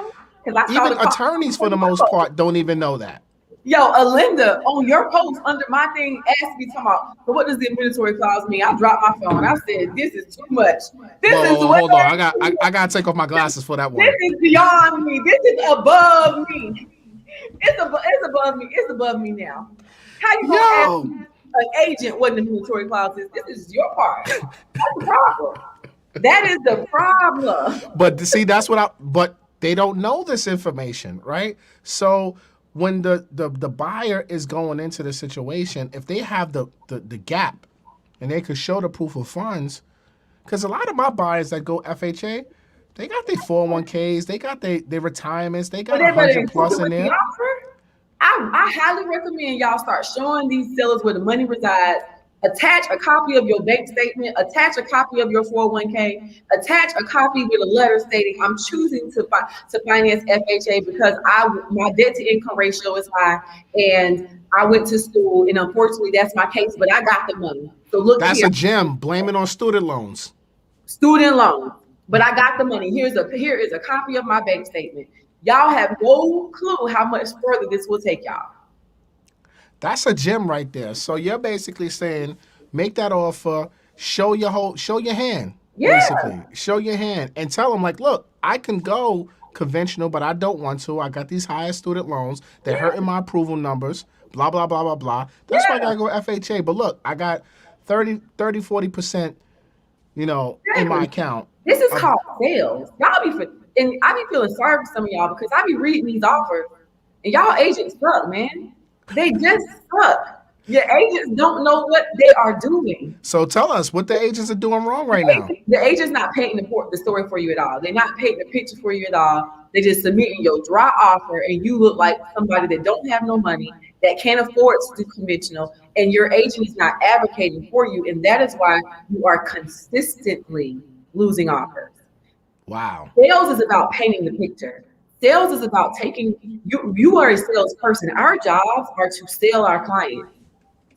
Even attorneys, for the most part, don't even know that. Yo, Alinda, on your post under my thing, asked me, talking about, so what does the mandatory clause mean? I dropped my phone. I said, this is too much. Hold on. I got to take off my glasses for that one. This is beyond me. This is above me. It's above me. It's above me now. How you going to ask an agent what the mandatory clause is? This is your part. That's the problem. That is the problem. But see, but they don't know this information, right? So when the buyer is going into the situation, if they have the gap and they could show the proof of funds, because a lot of my buyers that go FHA, they got their 401ks, they got their retirements, they got But they better 100 include plus it in with the there. offer. I highly recommend y'all start showing these sellers where the money resides. Attach a copy of your bank statement, attach a copy of your 401k, attach a copy with a letter stating I'm choosing to finance FHA because my debt to income ratio is high and I went to school and unfortunately that's my case, but I got the money. So look That's here, a gem. Blame it on student loans. student loan, but I got the money. Here is a copy of my bank statement. Y'all have no clue how much further this will take y'all. That's a gem right there. So you're basically saying, make that offer, show your hand. Yeah. Basically, show your hand and tell them like, look, I can go conventional, but I don't want to. I got these higher student loans. They're hurting my approval numbers. Blah blah blah blah blah. That's why I gotta go FHA. But look, I got 40%, in my account. This is called sales. And I be feeling sorry for some of y'all because I be reading these offers and y'all agents suck, man. They just suck. Your agents don't know what they are doing. So tell us what the agents are doing wrong right now. The agent's not painting the story for you at all. They're not painting the picture for you at all. They just submitting your dry offer and you look like somebody that don't have no money, that can't afford to do conventional, and your agent is not advocating for you. And that is why you are consistently losing offers. Wow. Sales is about painting the picture. Sales is about taking you are a salesperson. Our jobs are to sell our clients.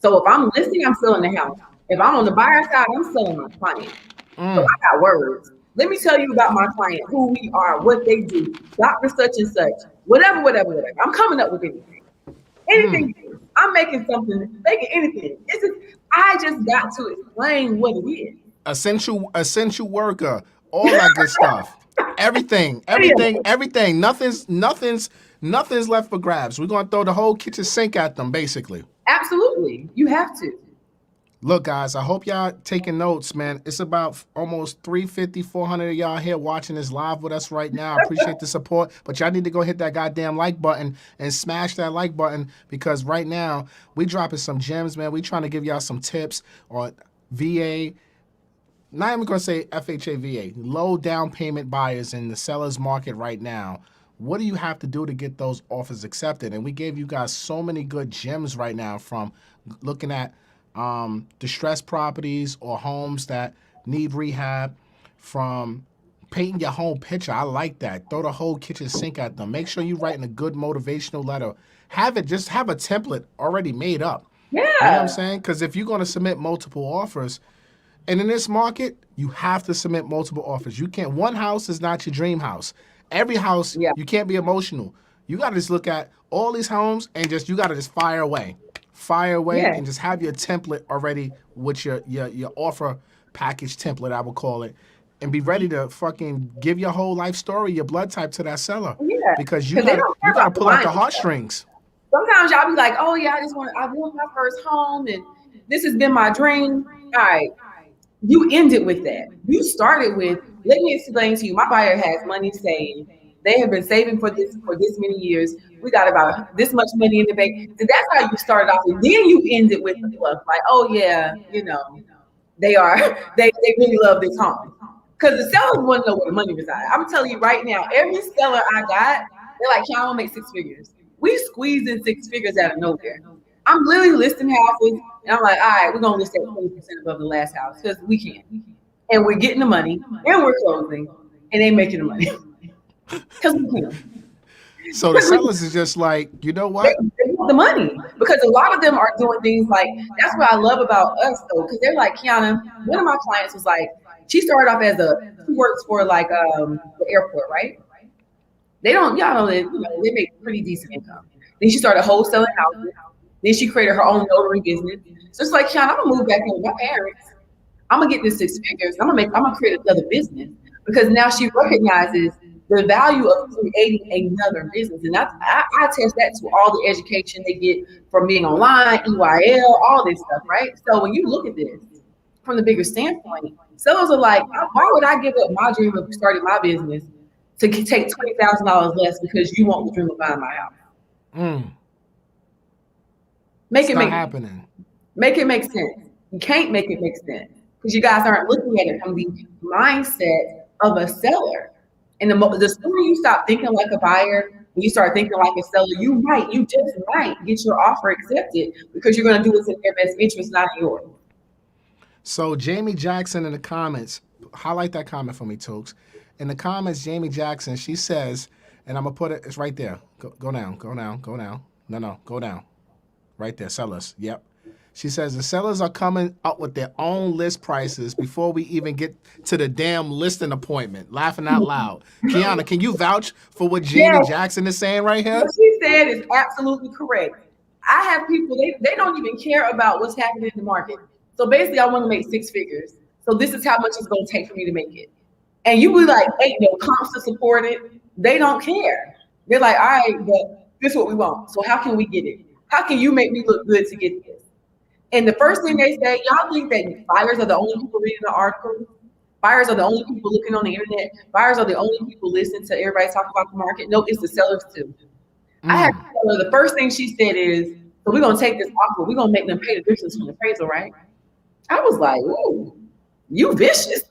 So if I'm listing, I'm selling the house. If I'm on the buyer side, I'm selling my client. So I got words. Let me tell you about my client, who we are, what they do, Dr. Such and such, whatever. I'm coming up with anything. Anything. I'm making anything. I just got to explain what it is. Essential worker, all that good stuff. Everything. Nothing's left for grabs. We're gonna throw the whole kitchen sink at them, basically. Absolutely, you have to. Look, guys, I hope y'all taking notes, man. It's about almost 350, 400 of y'all here watching this live with us right now. I appreciate the support, but y'all need to go hit that goddamn like button and smash that like button because right now we dropping some gems, man. We trying to give y'all some tips on VA. Not even going to say FHA VA, low down payment buyers in the seller's market right now. What do you have to do to get those offers accepted? And we gave you guys so many good gems right now, from looking at distressed properties or homes that need rehab, from painting your home picture. I like that. Throw the whole kitchen sink at them. Make sure you're writing a good motivational letter. Have a template already made up. Yeah. You know what I'm saying? Because if you're going to submit multiple offers, and in this market, you have to submit multiple offers. You can't. One house is not your dream house. Every house, you can't be emotional. You got to just look at all these homes and you got to just fire away, and just have your template already with your offer package template, I would call it, and be ready to fucking give your whole life story, your blood type to that seller. Yeah. Because you got to pull out the heartstrings. Sometimes y'all be like, oh yeah, I want my first home and this has been my dream. All right. You ended with that. You started with, let me explain to you, my buyer has money saved. They have been saving for this many years. We got about this much money in the bank. So that's how you started off. And then you ended with the fluff, like, oh yeah, they really love this home. Because the sellers want to know where the money resides. I'm telling you right now, every seller I got, they're like, "Can I make 6 figures?" We squeezed in 6 figures out of nowhere. I'm literally listing houses, and I'm like, all right, we're gonna list at 20% above the last house because we can, and we're getting the money, and we're closing, and they making the money because we can. So the sellers is just like, you know what? They want the money because a lot of them are doing things like, that's what I love about us though, because they're like, Quiana, one of my clients was like, she started off as she works for like the airport, right? They don't, they make pretty decent income. Then she started wholesaling houses. Then she created her own notary business. So it's like, Quiana, I'm gonna move back in with my parents. I'm gonna get this 6 figures. I'm gonna create another business because now she recognizes the value of creating another business. And I attest that to all the education they get from being online, EYL, all this stuff, right? So when you look at this from the bigger standpoint, Sellers are like, why would I give up my dream of starting my business to take $20,000 less because you want the dream of buying my house? Make It's it not make happening. Make it make sense. You can't make it make sense because you guys aren't looking at it from the mindset of a seller. And the sooner you stop thinking like a buyer and you start thinking like a seller, you just might get your offer accepted because you're going to do what's in their best interest, not in yours. So Jamie Jackson in the comments, highlight that comment for me, Tokes. In the comments, Jamie Jackson, she says, and I'm going to put it, it's right there. Go down, go down, go down. No, go down. Right there, sellers. Yep. She says the sellers are coming up with their own list prices before we even get to the damn listing appointment. Laughing out loud. Quiana, can you vouch for what Jamie Jackson is saying right here? What she said is absolutely correct. I have people, they don't even care about what's happening in the market. So basically, I want to make 6 figures. So this is how much it's going to take for me to make it. And you be like, ain't no comps to support it. They don't care. They're like, all right, but this is what we want. So how can we get it? How can you make me look good to get this? And the first thing they say, y'all think that buyers are the only people reading the article? Buyers are the only people looking on the internet? Buyers are the only people listening to everybody talk about the market? No, it's the sellers too. I had to tell her, the first thing she said is, so we're going to take this offer. We're going to make them pay the difference from the appraisal, right? I was like, whoa, you vicious.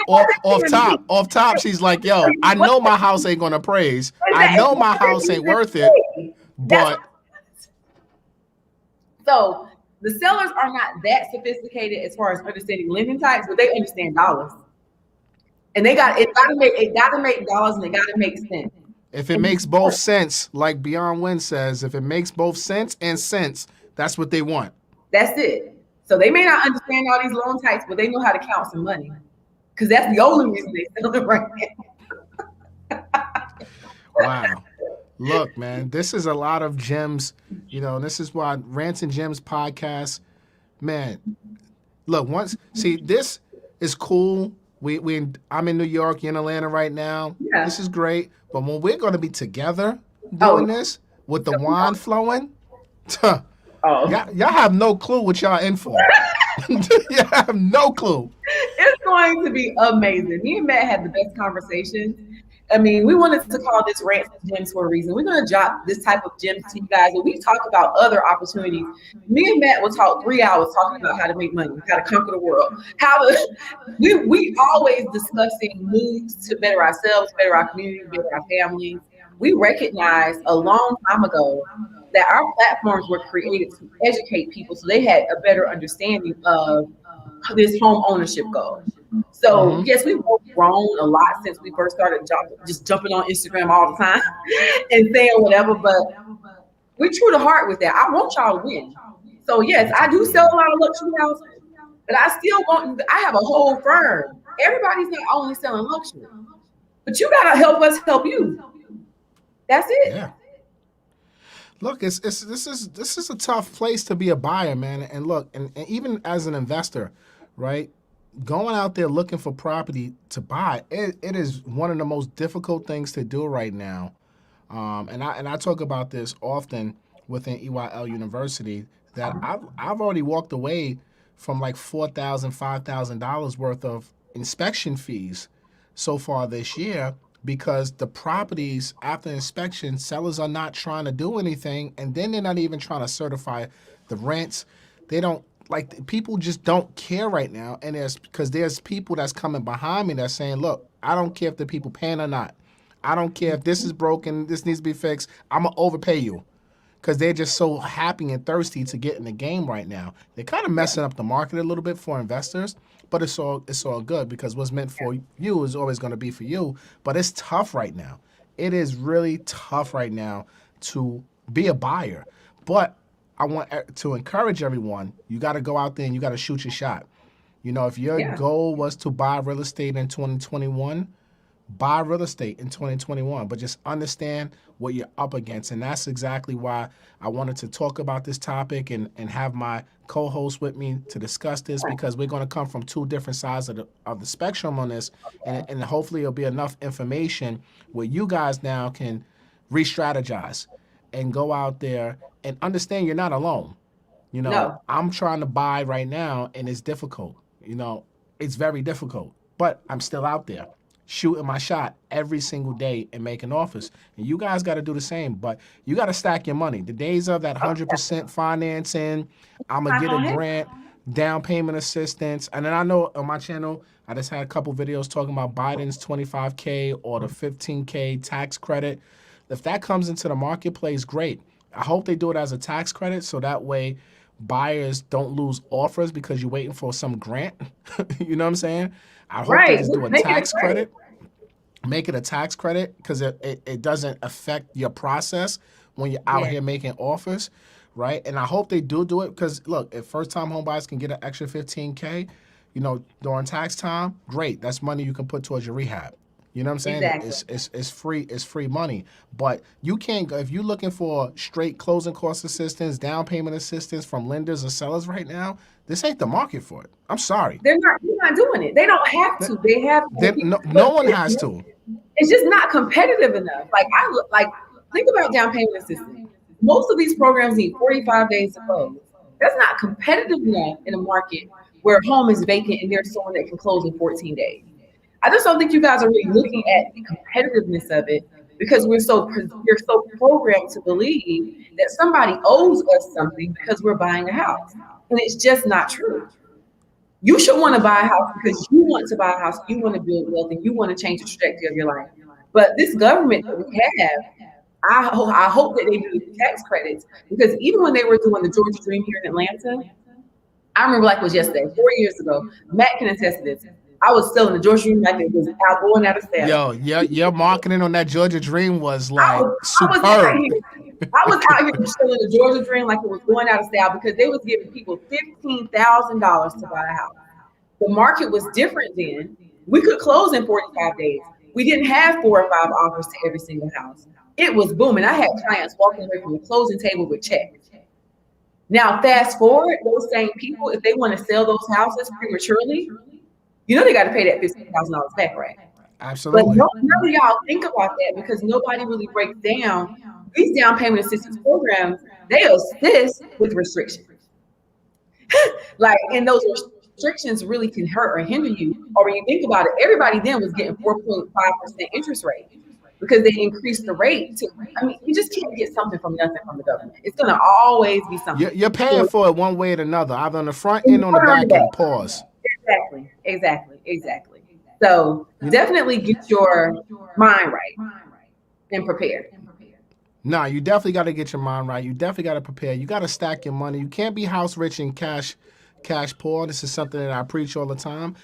Off top, she's like, yo, I know my house ain't gonna appraise. I know my house ain't worth it. But so the sellers are not that sophisticated as far as understanding lending types, but they understand dollars. And it gotta make dollars and it gotta make sense. If it makes both sense, like Beyond Win says, if it makes both sense and sense, that's what they want. That's it. So they may not understand all these loan types, but they know how to count some money. Because that's the only reason they sell it right now. Wow. Look, man, this is a lot of gems. You know, this is why Rants and Gems podcast, man. Look, this is cool. I'm in New York, you're in Atlanta right now. Yeah. This is great. But when we're going to be together doing this with the wine flowing, y'all have no clue what y'all in for. You have no clue. It's going to be amazing. Me and Matt had the best conversations. I mean, we wanted to call this Rants and Gems for a reason. We're going to drop this type of gems to you guys. And we talk about other opportunities. Me and Matt will talk 3 hours talking about how to make money, how to conquer the world. We always discussing moves to better ourselves, better our community, better our families. We recognized a long time ago that our platforms were created to educate people so they had a better understanding of this home ownership goal. So yes, we've grown a lot since we first started just jumping on Instagram all the time and saying whatever, but we're true to heart with that. I want y'all to win. So yes, I do sell a lot of luxury houses, but I have a whole firm. Everybody's not only selling luxury, but you gotta help us help you. That's it. Yeah. Look, this is a tough place to be a buyer, man. And look, and even as an investor, right? Going out there looking for property to buy, it is one of the most difficult things to do right now. And I talk about this often within EYL University that I've already walked away from like $4,000, $5,000 worth of inspection fees so far this year because the properties after inspection, sellers are not trying to do anything, and then they're not even trying to certify the rents. They don't. Like, people just don't care right now, and there's people that's coming behind me that's saying, look, I don't care if the people paying or not. I don't care if this is broken, this needs to be fixed. I'm going to overpay you because they're just so happy and thirsty to get in the game right now. They're kind of messing up the market a little bit for investors, but it's all good because what's meant for you is always going to be for you, but it's tough right now. It is really tough right now to be a buyer, but I want to encourage everyone, you got to go out there and you got to shoot your shot. You know, if your goal was to buy real estate in 2021, buy real estate in 2021, but just understand what you're up against. And that's exactly why I wanted to talk about this topic and have my co-host with me to discuss this, because we're going to come from two different sides of the spectrum on this. And hopefully it'll be enough information where you guys now can re-strategize and go out there and understand you're not alone. You know, No. I'm trying to buy right now, and it's difficult. You know, it's very difficult, but I'm still out there shooting my shot every single day and making offers. And you guys got to do the same, but you got to stack your money. The days of that 100% financing, I'm going to Not get a on it. grant, down payment assistance. And then I know on my channel, I just had a couple videos talking about Biden's 25K or the 15K tax credit. If that comes into the marketplace, great. I hope they do it as a tax credit so that way buyers don't lose offers because you're waiting for some grant. You know what I'm saying? I hope they Right. just do a Make it a tax credit. credit. Make it a tax credit because it doesn't affect your process when you're out Yeah. here making offers, right? And I hope they do it because, look, if first-time home buyers can get an extra 15K, you know, during tax time, great. That's money you can put towards your rehab. You know what I'm saying? Exactly. It's free money. But you can't go if you're looking for straight closing cost assistance, down payment assistance from lenders or sellers right now, this ain't the market for it. I'm sorry. They're not doing it. They don't have to. They have to. No one has to. It's just not competitive enough. Like think about down payment assistance. Most of these programs need 45 days to close. That's not competitive enough in a market where a home is vacant and there's someone that can close in 14 days. I just don't think you guys are really looking at the competitiveness of it because we're so programmed to believe that somebody owes us something because we're buying a house, and it's just not true. You should want to buy a house because you want to buy a house, you want to build wealth, and you want to change the trajectory of your life. But this government that we have, I hope that they do the tax credits because even when they were doing the Georgia Dream here in Atlanta, I remember like it was yesterday, 4 years ago. Matt can attest to this. I was selling the Georgia Dream like it was going out of style. Yo, your marketing on that Georgia Dream was I like was out superb. here. I was out here selling the Georgia Dream like it was going out of style because they was giving people $15,000 to buy a house. The market was different then. We could close in 45 days. We didn't have 4 or 5 offers to every single house. It was booming. I had clients walking away from the closing table with checks. Now, fast forward, those same people, if they want to sell those houses prematurely, you know they got to pay that $15,000 back, right? Absolutely. But none of y'all think about that because nobody really breaks down these down payment assistance programs. They assist with restrictions. And those restrictions really can hurt or hinder you. Or when you think about it, everybody then was getting 4.5% interest rate because they increased the rate. You just can't get something from nothing from the government. It's going to always be something. You're paying for it one way or another, either on the front end or on the back end. Pause. Exactly. So definitely get your mind right and prepare. Nah, you definitely got to get your mind right. You definitely got to prepare. You got to stack your money. You can't be house rich and cash poor. This is something that I preach all the time.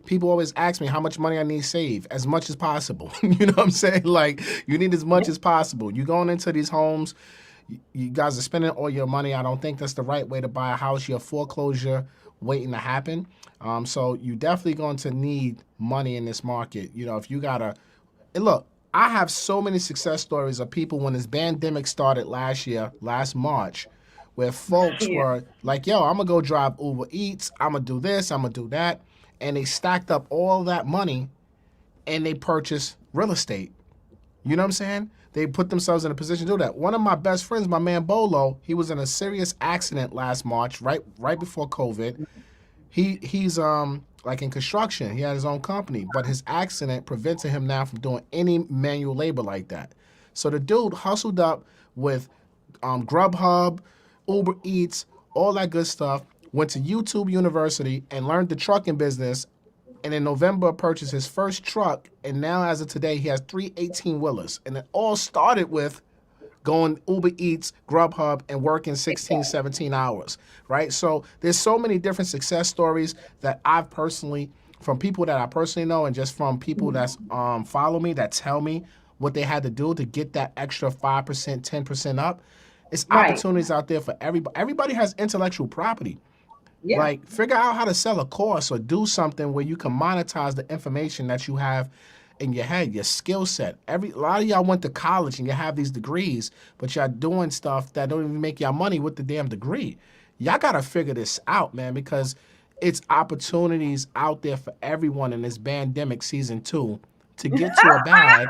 People always ask me how much money I need save. As much as possible. You know what I'm saying? Like, you need as much as possible. You're going into these homes. You guys are spending all your money. I don't think that's the right way to buy a house. Your foreclosure waiting to happen. So you definitely going to need money in this market. You know, if you got to... Look, I have so many success stories of people when this pandemic started last March, where folks were like, yo, I'm going to go drive Uber Eats. I'm going to do this. I'm going to do that. And they stacked up all that money and they purchased real estate. You know what I'm saying? They put themselves in a position to do that. One of my best friends, my man Bolo, he was in a serious accident last March, right before COVID. He's like in construction. He had his own company, but his accident prevented him now from doing any manual labor like that. So the dude hustled up with Grubhub, Uber Eats, all that good stuff, went to YouTube University and learned the trucking business, and in November purchased his first truck, and now as of today, he has 3 18-wheelers. And it all started with going Uber Eats, Grubhub, and working 16, 17 hours, right? So there's so many different success stories that I've personally, from people that I personally know and just from people that's follow me, that tell me what they had to do to get that extra 5%, 10% up. It's opportunities out there for everybody. Everybody has intellectual property. Yeah. Like, figure out how to sell a course or do something where you can monetize the information that you have in your head, your skill set. A lot of y'all went to college and you have these degrees, but y'all doing stuff that don't even make y'all money with the damn degree. Y'all got to figure this out, man, because it's opportunities out there for everyone in this pandemic season 2 to get to a bag.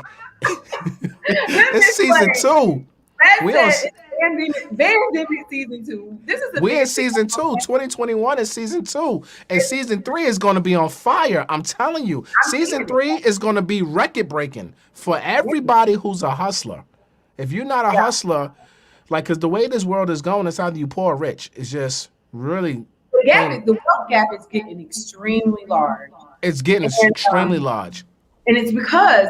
It's season 2. We Matt on, said it's pandemic season 2. This is the we in biggest season 2. 2021 is season 2. And season 3 is going to be on fire. I'm telling you. Season 3 is going to be record breaking for everybody who's a hustler. If you're not a hustler, like, because the way this world is going, it's either you poor or rich. It's just really, the wealth gap is getting extremely large. it's getting And, extremely large. And it's because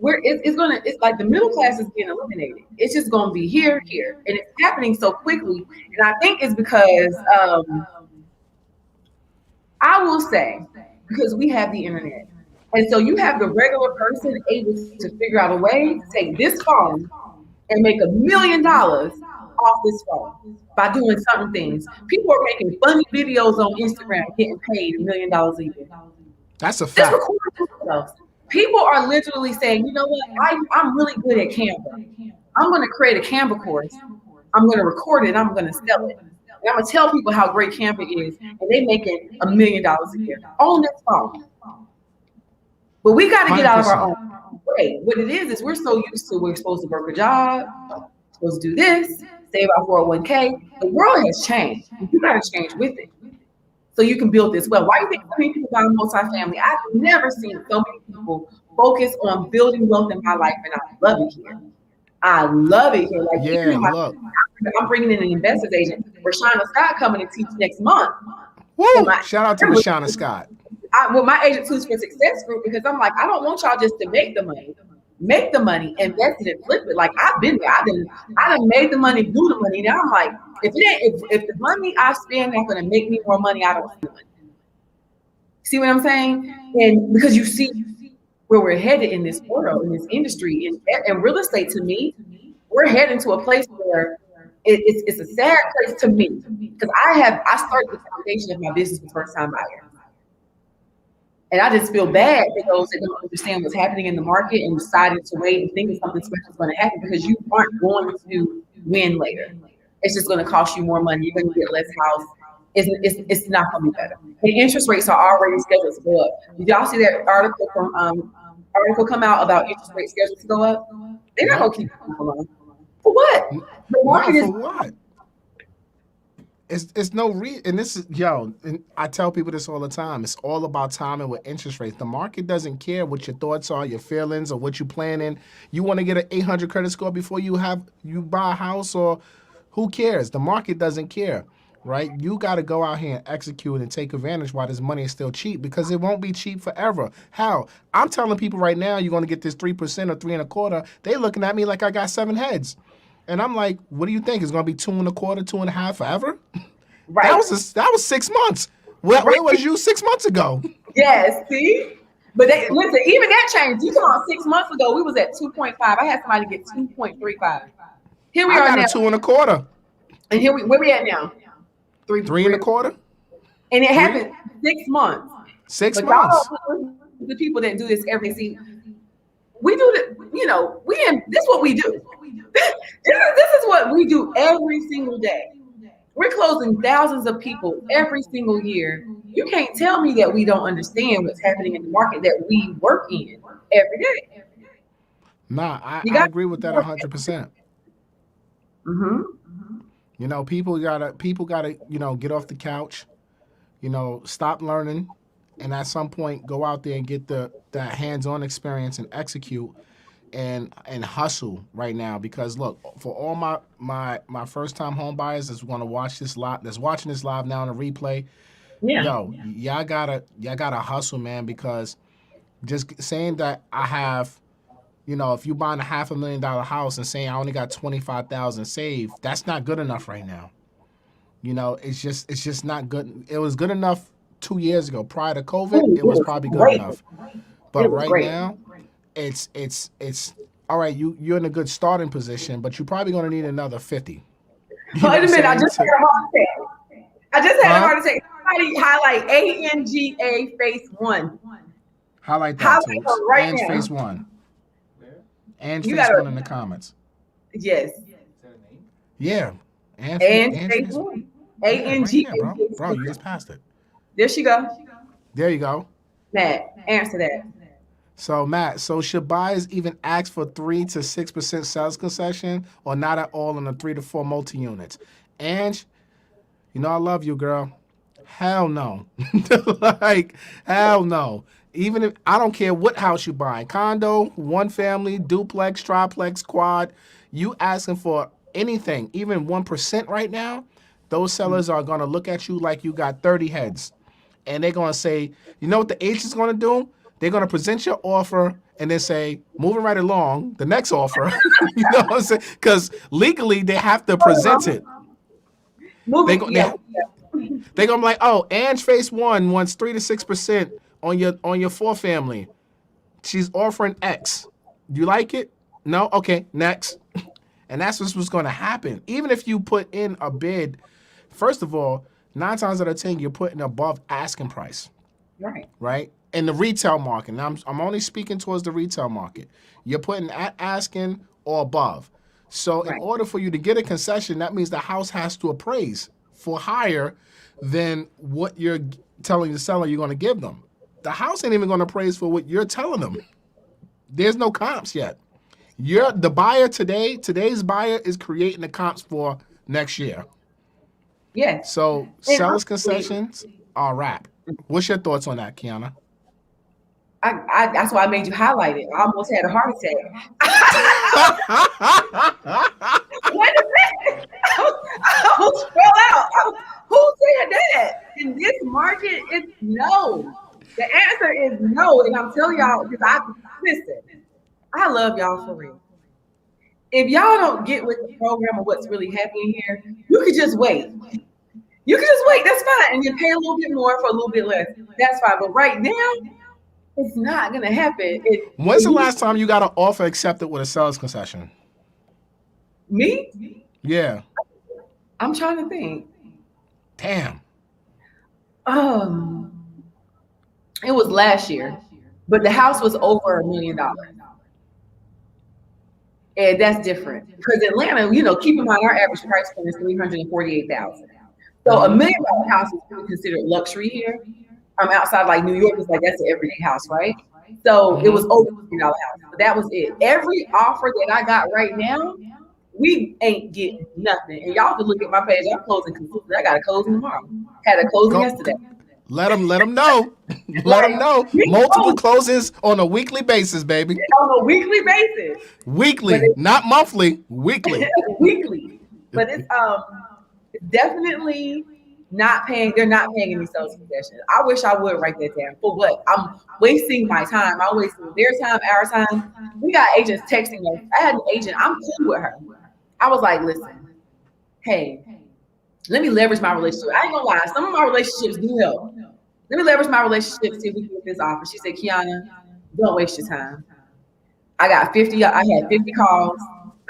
it's like the middle class is getting eliminated. It's just gonna be here, and it's happening so quickly. And I think it's because I will say, because we have the internet, and so you have the regular person able to figure out a way to take this phone and make $1 million off this phone by doing certain things. People are making funny videos on Instagram, getting paid $1 million a year. That's a Just fact. record themselves. People are literally saying, you know what, I'm really good at Canva. I'm going to create a Canva course. I'm going to record it. And I'm going to sell it. And I'm going to tell people how great Canva is. And they making $1 million a year on this phone. But we got to get out of our own way. What it is we're so used to, we're supposed to work a job, supposed to do this, save our 401k. The world has changed. You got to change with it. So you can build this well. Why do you think so many people buy multifamily? I've never seen so many people focus on building wealth in my life, and I love it here. I love it here. Like, Yeah, look. I'm bringing in an investors agent. Rashana Scott coming to teach next month. Woo! Shout out to Rashana Scott. With my Agent Tools for Success group, because I'm like, I don't want y'all just to make the money. Make the money, invest it, and flip it. Like, I've been there. I done made the money, do the money. Now I'm like, if the money I spend not going to make me more money, I don't do it. See what I'm saying? And because you see where we're headed in this world, in this industry, and real estate, to me, we're heading to a place where it's a sad place to me, because I started the foundation of my business with first-time buyers. And I just feel bad for those that don't understand what's happening in the market and decided to wait and think that something special is going to happen, because you aren't going to win later. It's just going to cost you more money. You're going to get less house. It's not going to be better. The interest rates are already scheduled to go up. Did y'all see that article come out about interest rate scheduled to go up? They're not going to keep people on. For what? The market is. For what? It's no reason, and this is, and I tell people this all the time. It's all about timing with interest rates. The market doesn't care what your thoughts are, your feelings, or what you're planning. You want to get an 800 credit score before you buy a house, or who cares? The market doesn't care, right? You got to go out here and execute and take advantage while this money is still cheap, because it won't be cheap forever. How? I'm telling people right now, you're going to get this 3% or 3.25%. They looking at me like I got 7 heads. And I'm like, what do you think? It's going to be 2.25%, 2.5% forever? Right. That was 6 months. Where was you 6 months ago? Yes, see? But listen, even that changed. You talking about 6 months ago, we was at 2.5. I had somebody get 2.35. Here we are now. I got a 2.25. And where we at now? 3.25. And it happened 6 months. 6 months. The people that do this every season, we do this. This is what we do. This is what we do every single day. We're closing thousands of people every single year. You can't tell me that we don't understand what's happening in the market that we work in every day. Nah, I agree with that 100%. Mm-hmm. People gotta, get off the couch, stop learning, and at some point go out there and get that hands-on experience and execute. And hustle right now, because look, for all my first time home buyers that's going to watch this live, that's watching this live now on a replay, y'all gotta hustle, man, because just saying that I have, if you're buying a $500,000 house and saying I only got $25,000 saved, that's not good enough right now. It's just not good. It was good enough 2 years ago prior to COVID. It was probably good enough, but right now. It's all right. You're in a good starting position, but you're probably going to need another 50. Wait a minute! I just had a heart attack. Somebody highlight ANGA phase 1. Highlight that too. Right Ange now. phase 1. Ange phase 1 in the comments. Yes. Yeah. Ange phase 1. ANGA. Bro, you just passed it. There she go. There you go. Matt, answer that. So Matt, so should buyers even ask for 3 to 6% sales concession, or not at all on the 3 to 4 multi units? And you know I love you, girl. Hell no. Like, hell no. Even if I don't care what house you buy, condo, one family, duplex, triplex, quad, you asking for anything, even 1% right now, those sellers are gonna look at you like you got 30 heads. And they're gonna say, you know what the agent's gonna do? They're gonna present your offer and then say, moving right along, the next offer. You know what I'm saying? Because legally they have to present it. Moving, They they're gonna be like, oh, Ange Face One wants 3 to 6% on your 4 family. She's offering X. You like it? No? Okay, next. And that's what's gonna happen. Even if you put in a bid, first of all, 9 times out of 10, you're putting above asking price. right. Right? In the retail market. Now I'm only speaking towards the retail market. You're putting at asking or above. So in Right. order for you to get a concession, that means the house has to appraise for higher than what you're telling the seller you're going to give them. The house ain't even going to appraise for what you're telling them. There's no comps yet. You're the buyer today. Today's buyer is creating the comps for next year. Yes. So And sellers honestly, concessions are wrap. What's your thoughts on that, Quiana? that's why I made you highlight it. I almost had a heart attack. Wait a minute. I almost fell out. Who said that? In this market, it's no. The answer is no. And I'm telling y'all, because listen, I love y'all for real. If y'all don't get with the program of what's really happening here, you could just wait. You can just wait. That's fine. And you pay a little bit more for a little bit less. That's fine. But right now, it's not going to happen. When's the last time you got an offer accepted with a sales concession? Me? Yeah. I'm trying to think. Damn. It was last year, but the house was over $1 million. And that's different. Because Atlanta, keep in mind our average price point is $348,000. So $1 million house is really considered luxury here. Outside like New York is like that's an everyday house, right? So it was over $1 million house. But that was it. Every offer that I got right now, we ain't getting nothing. And y'all can look at my page. I'm closing consistently. I got a closing tomorrow. Had a closing yesterday. Let them know. Let them know. Multiple closings on a weekly basis, baby. On a weekly basis. Weekly, not monthly. Weekly. Weekly. But it's definitely not paying. They're not paying any sales concessions. I wish I would write that down. For what? I'm wasting my time. I'm wasting their time, our time. We got agents texting us. I had an agent. I'm cool with her. I was like, listen, hey, let me leverage my relationship. I ain't gonna lie. Some of my relationships do help. Let me leverage my relationship, see if we can get this offer. She said, Quiana, don't waste your time. I had 50 calls.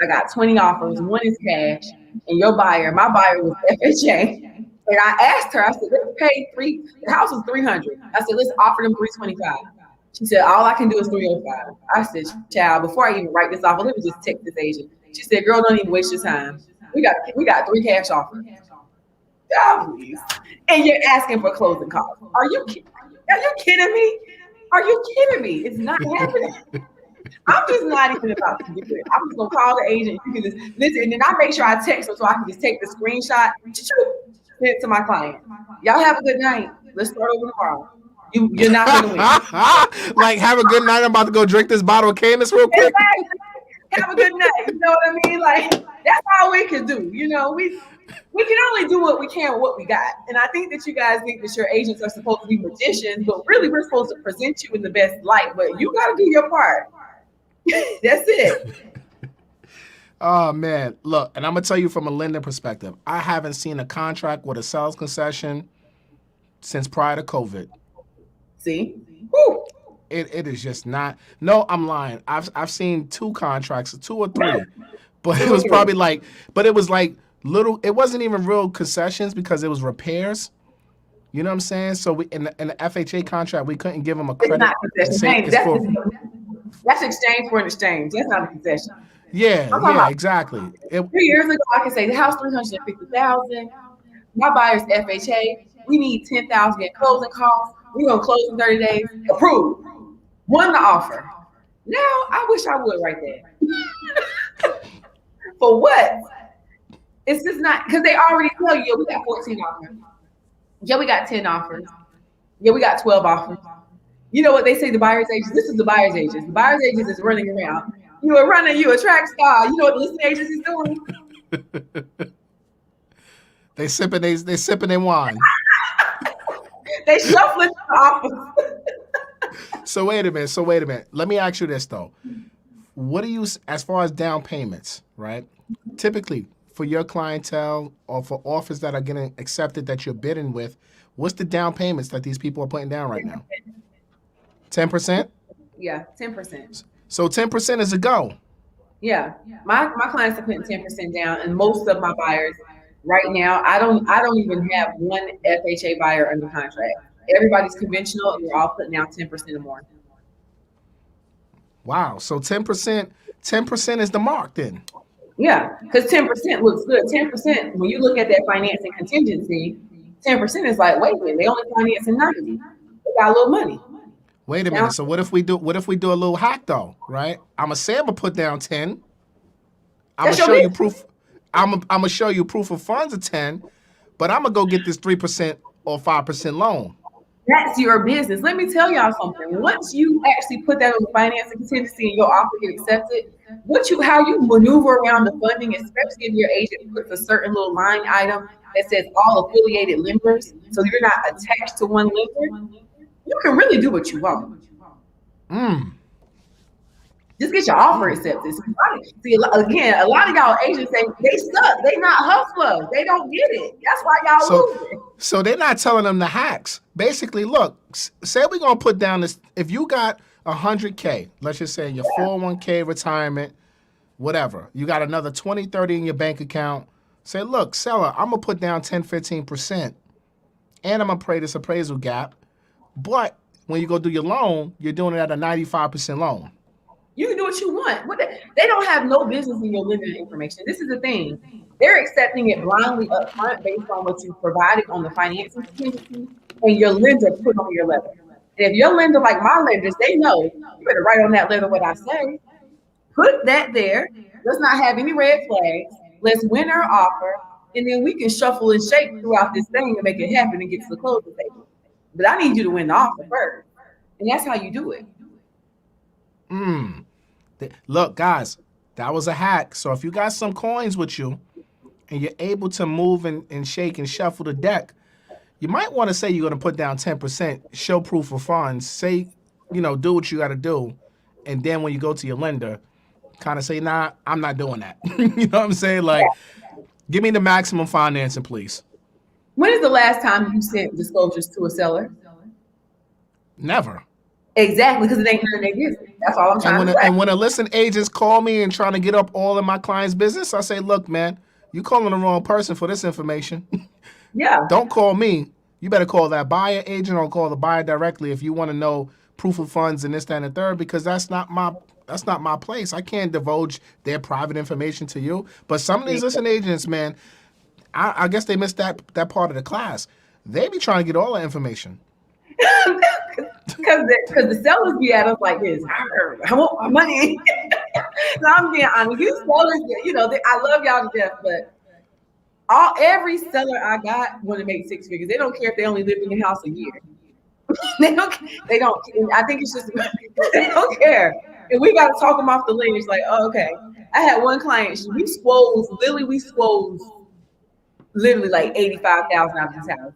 I got 20 offers. One is cash. And my buyer was FHA. And I asked her, I said, let's pay the house was 300. I said, let's offer them 325. She said, all I can do is 305. I said, child, before I even write this offer, let me just text this agent. She said, girl, don't even waste your time. We got 3 cash offers. Oh, please. And you're asking for closing costs. Are you kidding me? Are you kidding me? It's not happening. I'm just not even about to do it. I'm just gonna call the agent. You can just listen, and then I make sure I text her so I can just take the screenshot, send it to my client. Y'all have a good night. Let's start over tomorrow. You're not gonna win. Like, have a good night. I'm about to go drink this bottle of Camus real quick. Exactly. Have a good night. You know what I mean? Like, that's all we can do. We can only do what we can with what we got. And I think that you guys think that your agents are supposed to be magicians, but really we're supposed to present you in the best light. But you got to do your part. That's it. Oh, man. Look, and I'm going to tell you from a lender perspective, I haven't seen a contract with a sales concession since prior to COVID. See? Woo. It is just not. No, I'm lying. I've seen 2 contracts, 2 or 3. But it was probably like, little, it wasn't even real concessions because it was repairs. You know what I'm saying? So we in the FHA contract, we couldn't give them a credit. It's not concession. That's exchange for an exchange. That's not a concession. Yeah, exactly. 3 years ago, I could say the house $350,000. My buyer's FHA. We need $10,000 in closing costs. We're gonna close in 30 days. Approved. won the offer. Now I wish I would right there. For what? It's just not because they already tell you, we got 14 offers. Yeah, we got 10 offers. Yeah, we got 12 offers. You know what they say, the buyer's agents? This is the buyer's agents. The buyer's agents is running around. You a runner, you a track star. You know what the listing agents is doing? They sipping their wine. They shuffling the offers. So wait a minute. Let me ask you this though. What do you, as far as down payments, right? Typically, for your clientele or for offers that are getting accepted that you're bidding with, what's the down payments that these people are putting down right now? 10%? Yeah, 10%. So 10% is a go. Yeah, my clients are putting 10% down, and most of my buyers right now, I don't even have one FHA buyer under contract. Everybody's conventional, and they're all putting down 10% or more. Wow. So 10% is the mark then. Yeah, because 10% looks good. 10%, when you look at that financing contingency, 10% is like, wait a minute, they only financing 90. They got a little money. Wait a minute. So what if we do a little hack though, right? I'm gonna put down 10. I'm gonna show you proof. I'm gonna show you proof of funds of 10, but I'm gonna go get this 3% or 5% loan. That's your business. Let me tell y'all something. Once you actually put that on the financing contingency and your offer get accepted, how you maneuver around the funding, especially if your agent puts a certain little line item that says all affiliated lenders, so you're not attached to one lender, you can really do what you want. Just get your offer accepted. See, again, a lot of y'all agents say they suck. They not hustlers. They don't get it. That's why y'all losing. So they're not telling them the hacks. Basically, look, say we're going to put down this. If you got 100K, let's just say in your 401k retirement, whatever, you got another 20, 30 in your bank account. Say, look, seller, I'm going to put down 10, 15%, and I'm going to pay this appraisal gap. But when you go do your loan, you're doing it at a 95% loan. You can do what you want. They don't have no business in your lending information. This is the thing. They're accepting it blindly up front based on what you provided on the financing contingency and your lender put on your letter. And if your lender, like my lenders, they know, you better write on that letter what I say. Put that there. Let's not have any red flags. Let's win our offer. And then we can shuffle and shake throughout this thing and make it happen and get to the closing table. But I need you to win the offer first. And that's how you do it. Look, guys, that was a hack. So if you got some coins with you and you're able to move and shake and shuffle the deck, you might want to say you're going to put down 10%, show proof of funds, say, do what you got to do. And then when you go to your lender, kind of say, nah, I'm not doing that. You know what I'm saying? Like, give me the maximum financing, please. When is the last time you sent disclosures to a seller? Never. Exactly, because it ain't none of their business. That's all I'm trying to say. And when a listing agents call me and trying to get up all in my client's business, I say, look, man, you calling the wrong person for this information. Yeah. Don't call me. You better call that buyer agent or call the buyer directly if you want to know proof of funds and this, that, and the third, because that's not my place. I can't divulge their private information to you. But some of these listing agents, man, I guess they missed that part of the class. They be trying to get all the information. Because the sellers be at us like this. I want my money. So I'm being honest. You sellers, I love y'all to death, but every seller I got want to make six figures. They don't care if they only live in the house a year. They don't. I think it's just they don't care. And we got to talk them off the ledge. Like, oh, okay. I had one client. We squoze literally like $85,000 out of this house.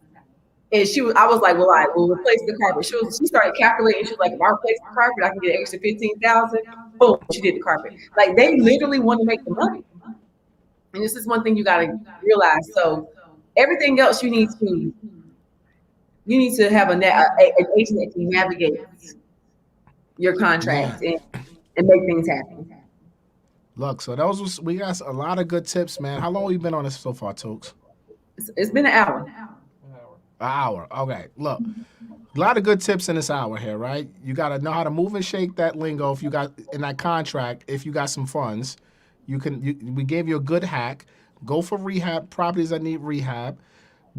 And I was like, we'll replace the carpet. She started calculating. She was like, if I replace the carpet, I can get an extra $15,000. Boom, she did the carpet. Like, they literally want to make the money. And this is one thing you got to realize. So everything else you need to have an agent that can navigate your contract and make things happen. Look, so we got a lot of good tips, man. How long have you been on this so far, Tokes? It's been an hour. An hour. Okay. Look, a lot of good tips in this hour here, right? You got to know how to move and shake that lingo. If you got in that contract, if you got some funds, we gave you a good hack. Go for rehab properties that need rehab.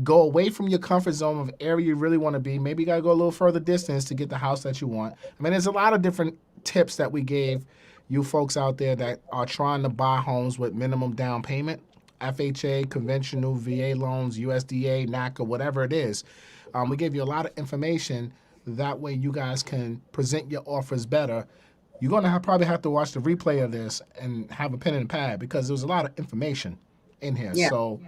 Go away from your comfort zone of area you really want to be. Maybe you got to go a little further distance to get the house that you want. I mean, there's a lot of different tips that we gave you folks out there that are trying to buy homes with minimum down payment, FHA, conventional VA loans, USDA, NACA, whatever it is. We gave you a lot of information. That way you guys can present your offers better. You're going to probably have to watch the replay of this and have a pen and pad because there's a lot of information in here. Yeah. So,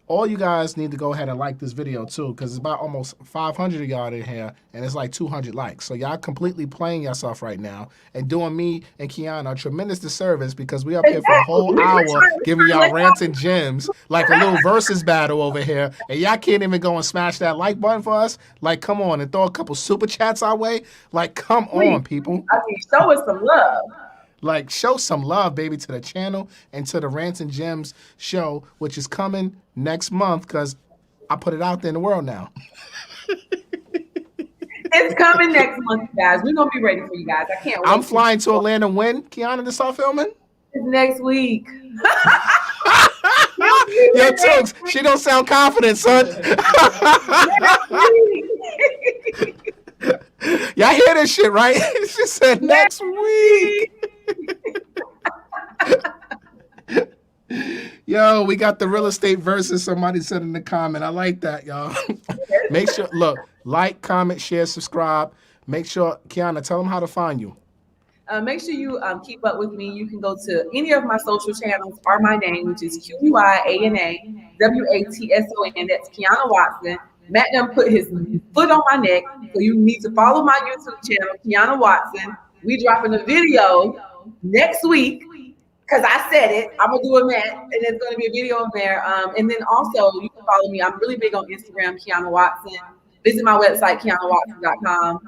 all you guys need to go ahead and like this video too, because it's about almost 500 of y'all in here, and it's like 200 likes. So y'all completely playing yourself right now and doing me and Quiana a tremendous disservice because we up here for a whole hour giving y'all rants and gems, like a little versus battle over here, and y'all can't even go and smash that like button for us. Like, come on, and throw a couple super chats our way. Like, come on, people. I mean, show us some love. Like, show some love, baby, to the channel and to the Rants and Gems show, which is coming next month because I put it out there in the world now. It's coming next month, guys. We're going to be ready for you guys. I can't wait. I'm flying to Atlanta when, Quiana, to start filming? It's next week. Yo, Tooks, she don't sound confident, son. Y'all hear this shit, right? She said next week. Yo, we got the real estate versus somebody said in the comment. I like that, y'all. Make sure, look, like, comment, share, subscribe. Make sure, Quiana, tell them how to find you. Make sure you keep up with me. You can go to any of my social channels or my name, which is QUIANA WATSON. That's Quiana Watson. Matt done put his foot on my neck, so you need to follow my YouTube channel, Quiana Watson. We dropping a video next week because I said it. I'm gonna do a Matt, and there's gonna be a video in there. And then also you can follow me. I'm really big on Instagram, Quiana Watson. Visit my website, QuianaWatson.com.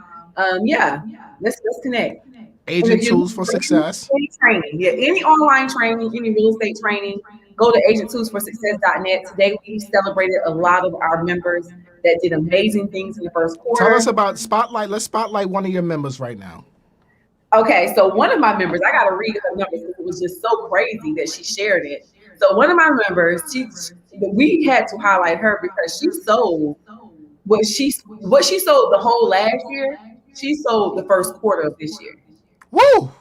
Yeah, let's connect. Agent Tools for Success. Any training, yeah, any online training, any real estate training, go to agenttoolsforsuccess.net. Today we celebrated a lot of our members that did amazing things in the first quarter. Tell us about Spotlight. Let's spotlight one of your members right now. Okay, so one of my members, I got to read her numbers because it was just so crazy that she shared it. So one of my members, we had to highlight her because she sold what she sold the whole last year. She sold the first quarter of this year. Woo!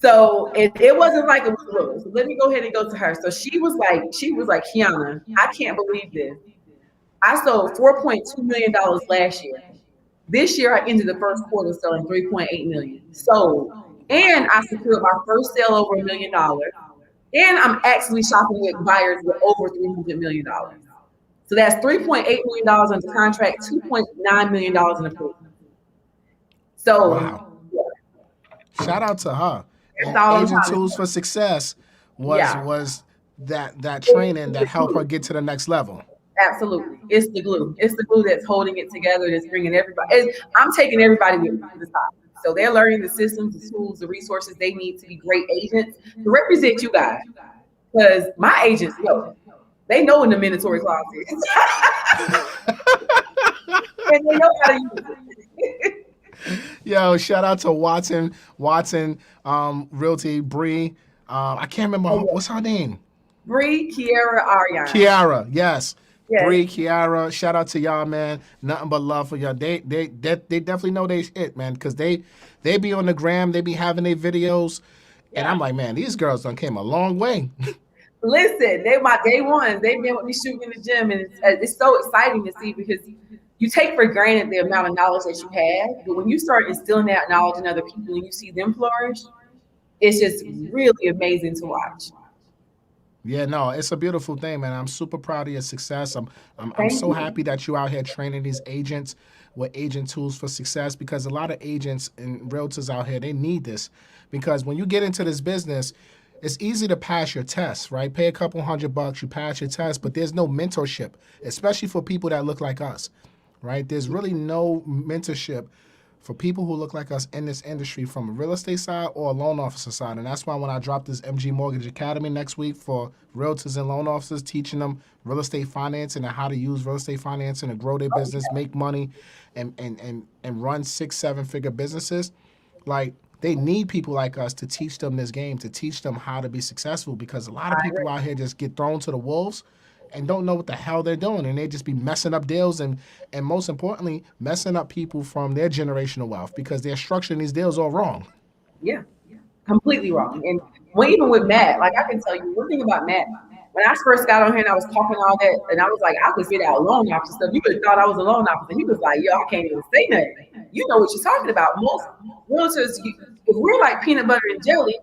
So it wasn't like a little. So let me go ahead and go to her. So she was like, Quiana, I can't believe this. I sold $4.2 million last year. This year I ended the first quarter selling $3.8 million. Sold. And I secured my first sale over $1 million. And I'm actually shopping with buyers with over $300 million. So that's $3.8 million under contract, $2.9 million in approval. So wow. Shout out to her. And Agent Tools for Success was that training that helped her get to the next level. Absolutely. It's the glue. It's the glue that's holding it together, that's bringing everybody. I'm taking everybody with me to the top. So they're learning the systems, the tools, the resources they need to be great agents to represent you guys. Because my agents know. They know in the mandatory clause is. And they know how to use it. Yo, shout out to Watson, Realty, Bree. I can't remember what's her name. Bree, Kiara, Ariana. Kiara, yes. Bree, Kiara, shout out to y'all, man. Nothing but love for y'all. They definitely know they shit, man, because they be on the gram, they be having their videos, and I'm like, man, these girls done came a long way. Listen, they my day ones. They've been with me shooting in the gym, and it's so exciting to see because you take for granted the amount of knowledge that you have, but when you start instilling that knowledge in other people and you see them flourish, it's just really amazing to watch. Yeah, no, it's a beautiful thing, man. I'm super proud of your success. I'm so happy that you out here training these agents with Agent Tools for Success, because a lot of agents and realtors out here, they need this, because when you get into this business, it's easy to pass your test, right? Pay a couple $100, you pass your test, but there's no mentorship, especially for people that look like us, right? There's really no mentorship for people who look like us in this industry from a real estate side or a loan officer side. And that's why when I drop this MG Mortgage Academy next week for realtors and loan officers, teaching them real estate financing and how to use real estate financing to grow their business, make money, and run 6-7 figure businesses, like, they need people like us to teach them this game, to teach them how to be successful, because a lot of people out here just get thrown to the wolves and don't know what the hell they're doing, and they just be messing up deals and most importantly, messing up people from their generational wealth because they're structuring these deals all wrong. Yeah, completely wrong. And even with Matt, like I can tell you one thing about Matt. When I first got on here and I was talking all that, and I was like, I could fit out loan officer stuff. You could have thought I was a loan officer. He was like, yo, I can't even say nothing. You know what you're talking about. Most realtors, if we're like peanut butter and jelly,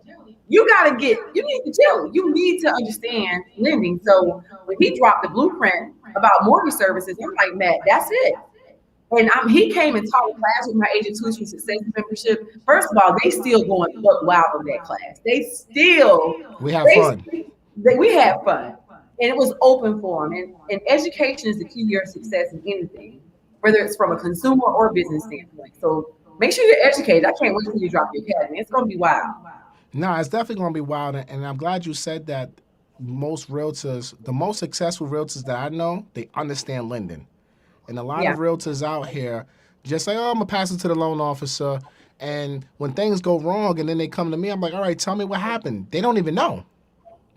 you need the jelly. You need to understand lending. So when he dropped the blueprint about mortgage services, I'm like, Matt, that's it. And he came and taught a class with my Agent Tools for Success membership. First of all, they still going wild on that class. We had fun. And it was open for them. And education is the key to your success in anything, whether it's from a consumer or business standpoint. So make sure you're educated. I can't wait till you drop your academy. It's going to be wild. No, it's definitely going to be wild. And I'm glad you said that. Most realtors, the most successful realtors that I know, they understand lending. And a lot of realtors out here just say, oh, I'm going to pass it to the loan officer. And when things go wrong and then they come to me, I'm like, all right, tell me what happened. They don't even know.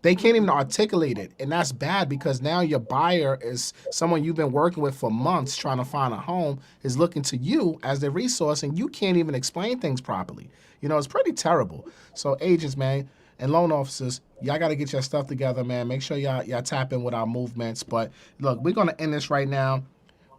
They can't even articulate it. And that's bad because now your buyer is someone you've been working with for months trying to find a home, is looking to you as their resource, and you can't even explain things properly. You know, it's pretty terrible. So agents, man, and loan officers, y'all got to get your stuff together, man. Make sure y'all tap in with our movements. But look, we're going to end this right now.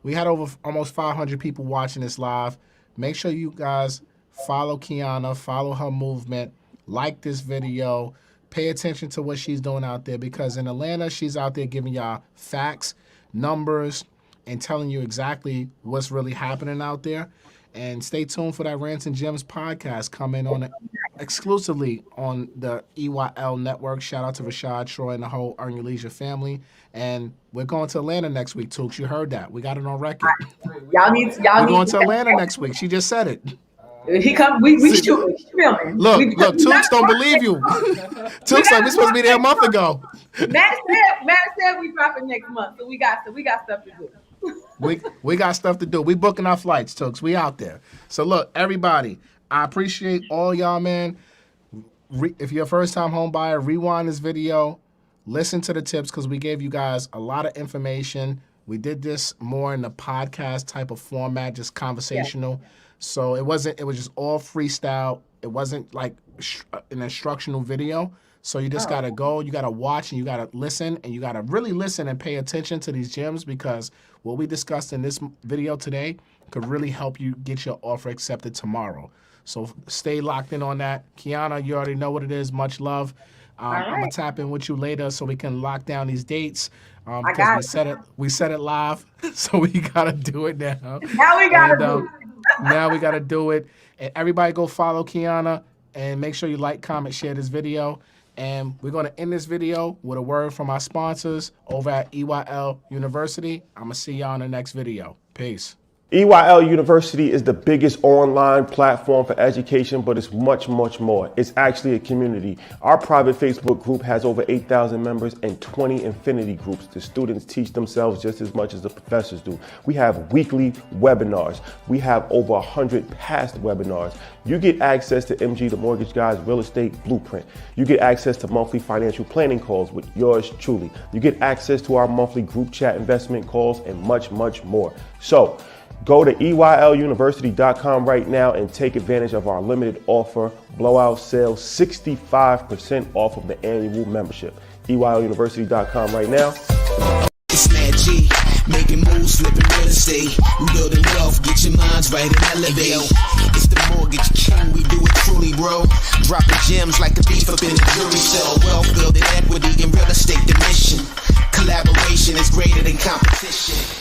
We had over almost 500 people watching this live. Make sure you guys follow Quiana, follow her movement, like this video, pay attention to what she's doing out there, because in Atlanta, she's out there giving y'all facts, numbers, and telling you exactly what's really happening out there. And stay tuned for that Rants and Gems podcast coming on exclusively on the EYL network. Shout out to Rashad, Troy, and the whole Earn Your Leisure family. And we're going to Atlanta next week, Tooks. You heard that. We got it on record. We're going to Atlanta next week. She just said it. He come. We shoot. Filming. Look. Tooks don't believe you. Tooks like we supposed to be there a month ago. Matt said we dropping next month, so we got stuff to do. We got stuff to do. We booking our flights, Tooks. We out there. So look, everybody, I appreciate all y'all, man. If you're a first-time home buyer, rewind this video, listen to the tips, because we gave you guys a lot of information. We did this more in the podcast type of format, just conversational. Yeah. So it was just all freestyle. It wasn't like an instructional video. So you just got to go, you got to watch, and you got to listen, and you got to really listen and pay attention to these gems, because what we discussed in this video today could really help you get your offer accepted tomorrow. So stay locked in on that. Quiana, you already know what it is. Much love. I'm going to tap in with you later so we can lock down these dates. Because we said it live, so we got to do it now. Now we got to do it. Now we got to do it. And everybody go follow Quiana, and make sure you like, comment, share this video. And we're going to end this video with a word from our sponsors over at EYL University. I'm going to see y'all in the next video. Peace. EYL University is the biggest online platform for education, but it's much, much more. It's actually a community. Our private Facebook group has over 8,000 members and 20 infinity groups. The students teach themselves just as much as the professors do. We have weekly webinars. We have over 100 past webinars. You get access to MG, the Mortgage Guy's Real Estate Blueprint. You get access to monthly financial planning calls with yours truly. You get access to our monthly group chat investment calls and much, much more. So, go to EYLUniversity.com right now and take advantage of our limited offer, blowout sale, 65% off of the annual membership. EYLUniversity.com right now. It's Matt G, making moves, flipping real estate. We building wealth, get your minds right and elevate. It's the Mortgage King, we do it truly, bro. Dropping gems like a thief up in the jury cell. Wealth building equity in real estate, the mission. Collaboration is greater than competition.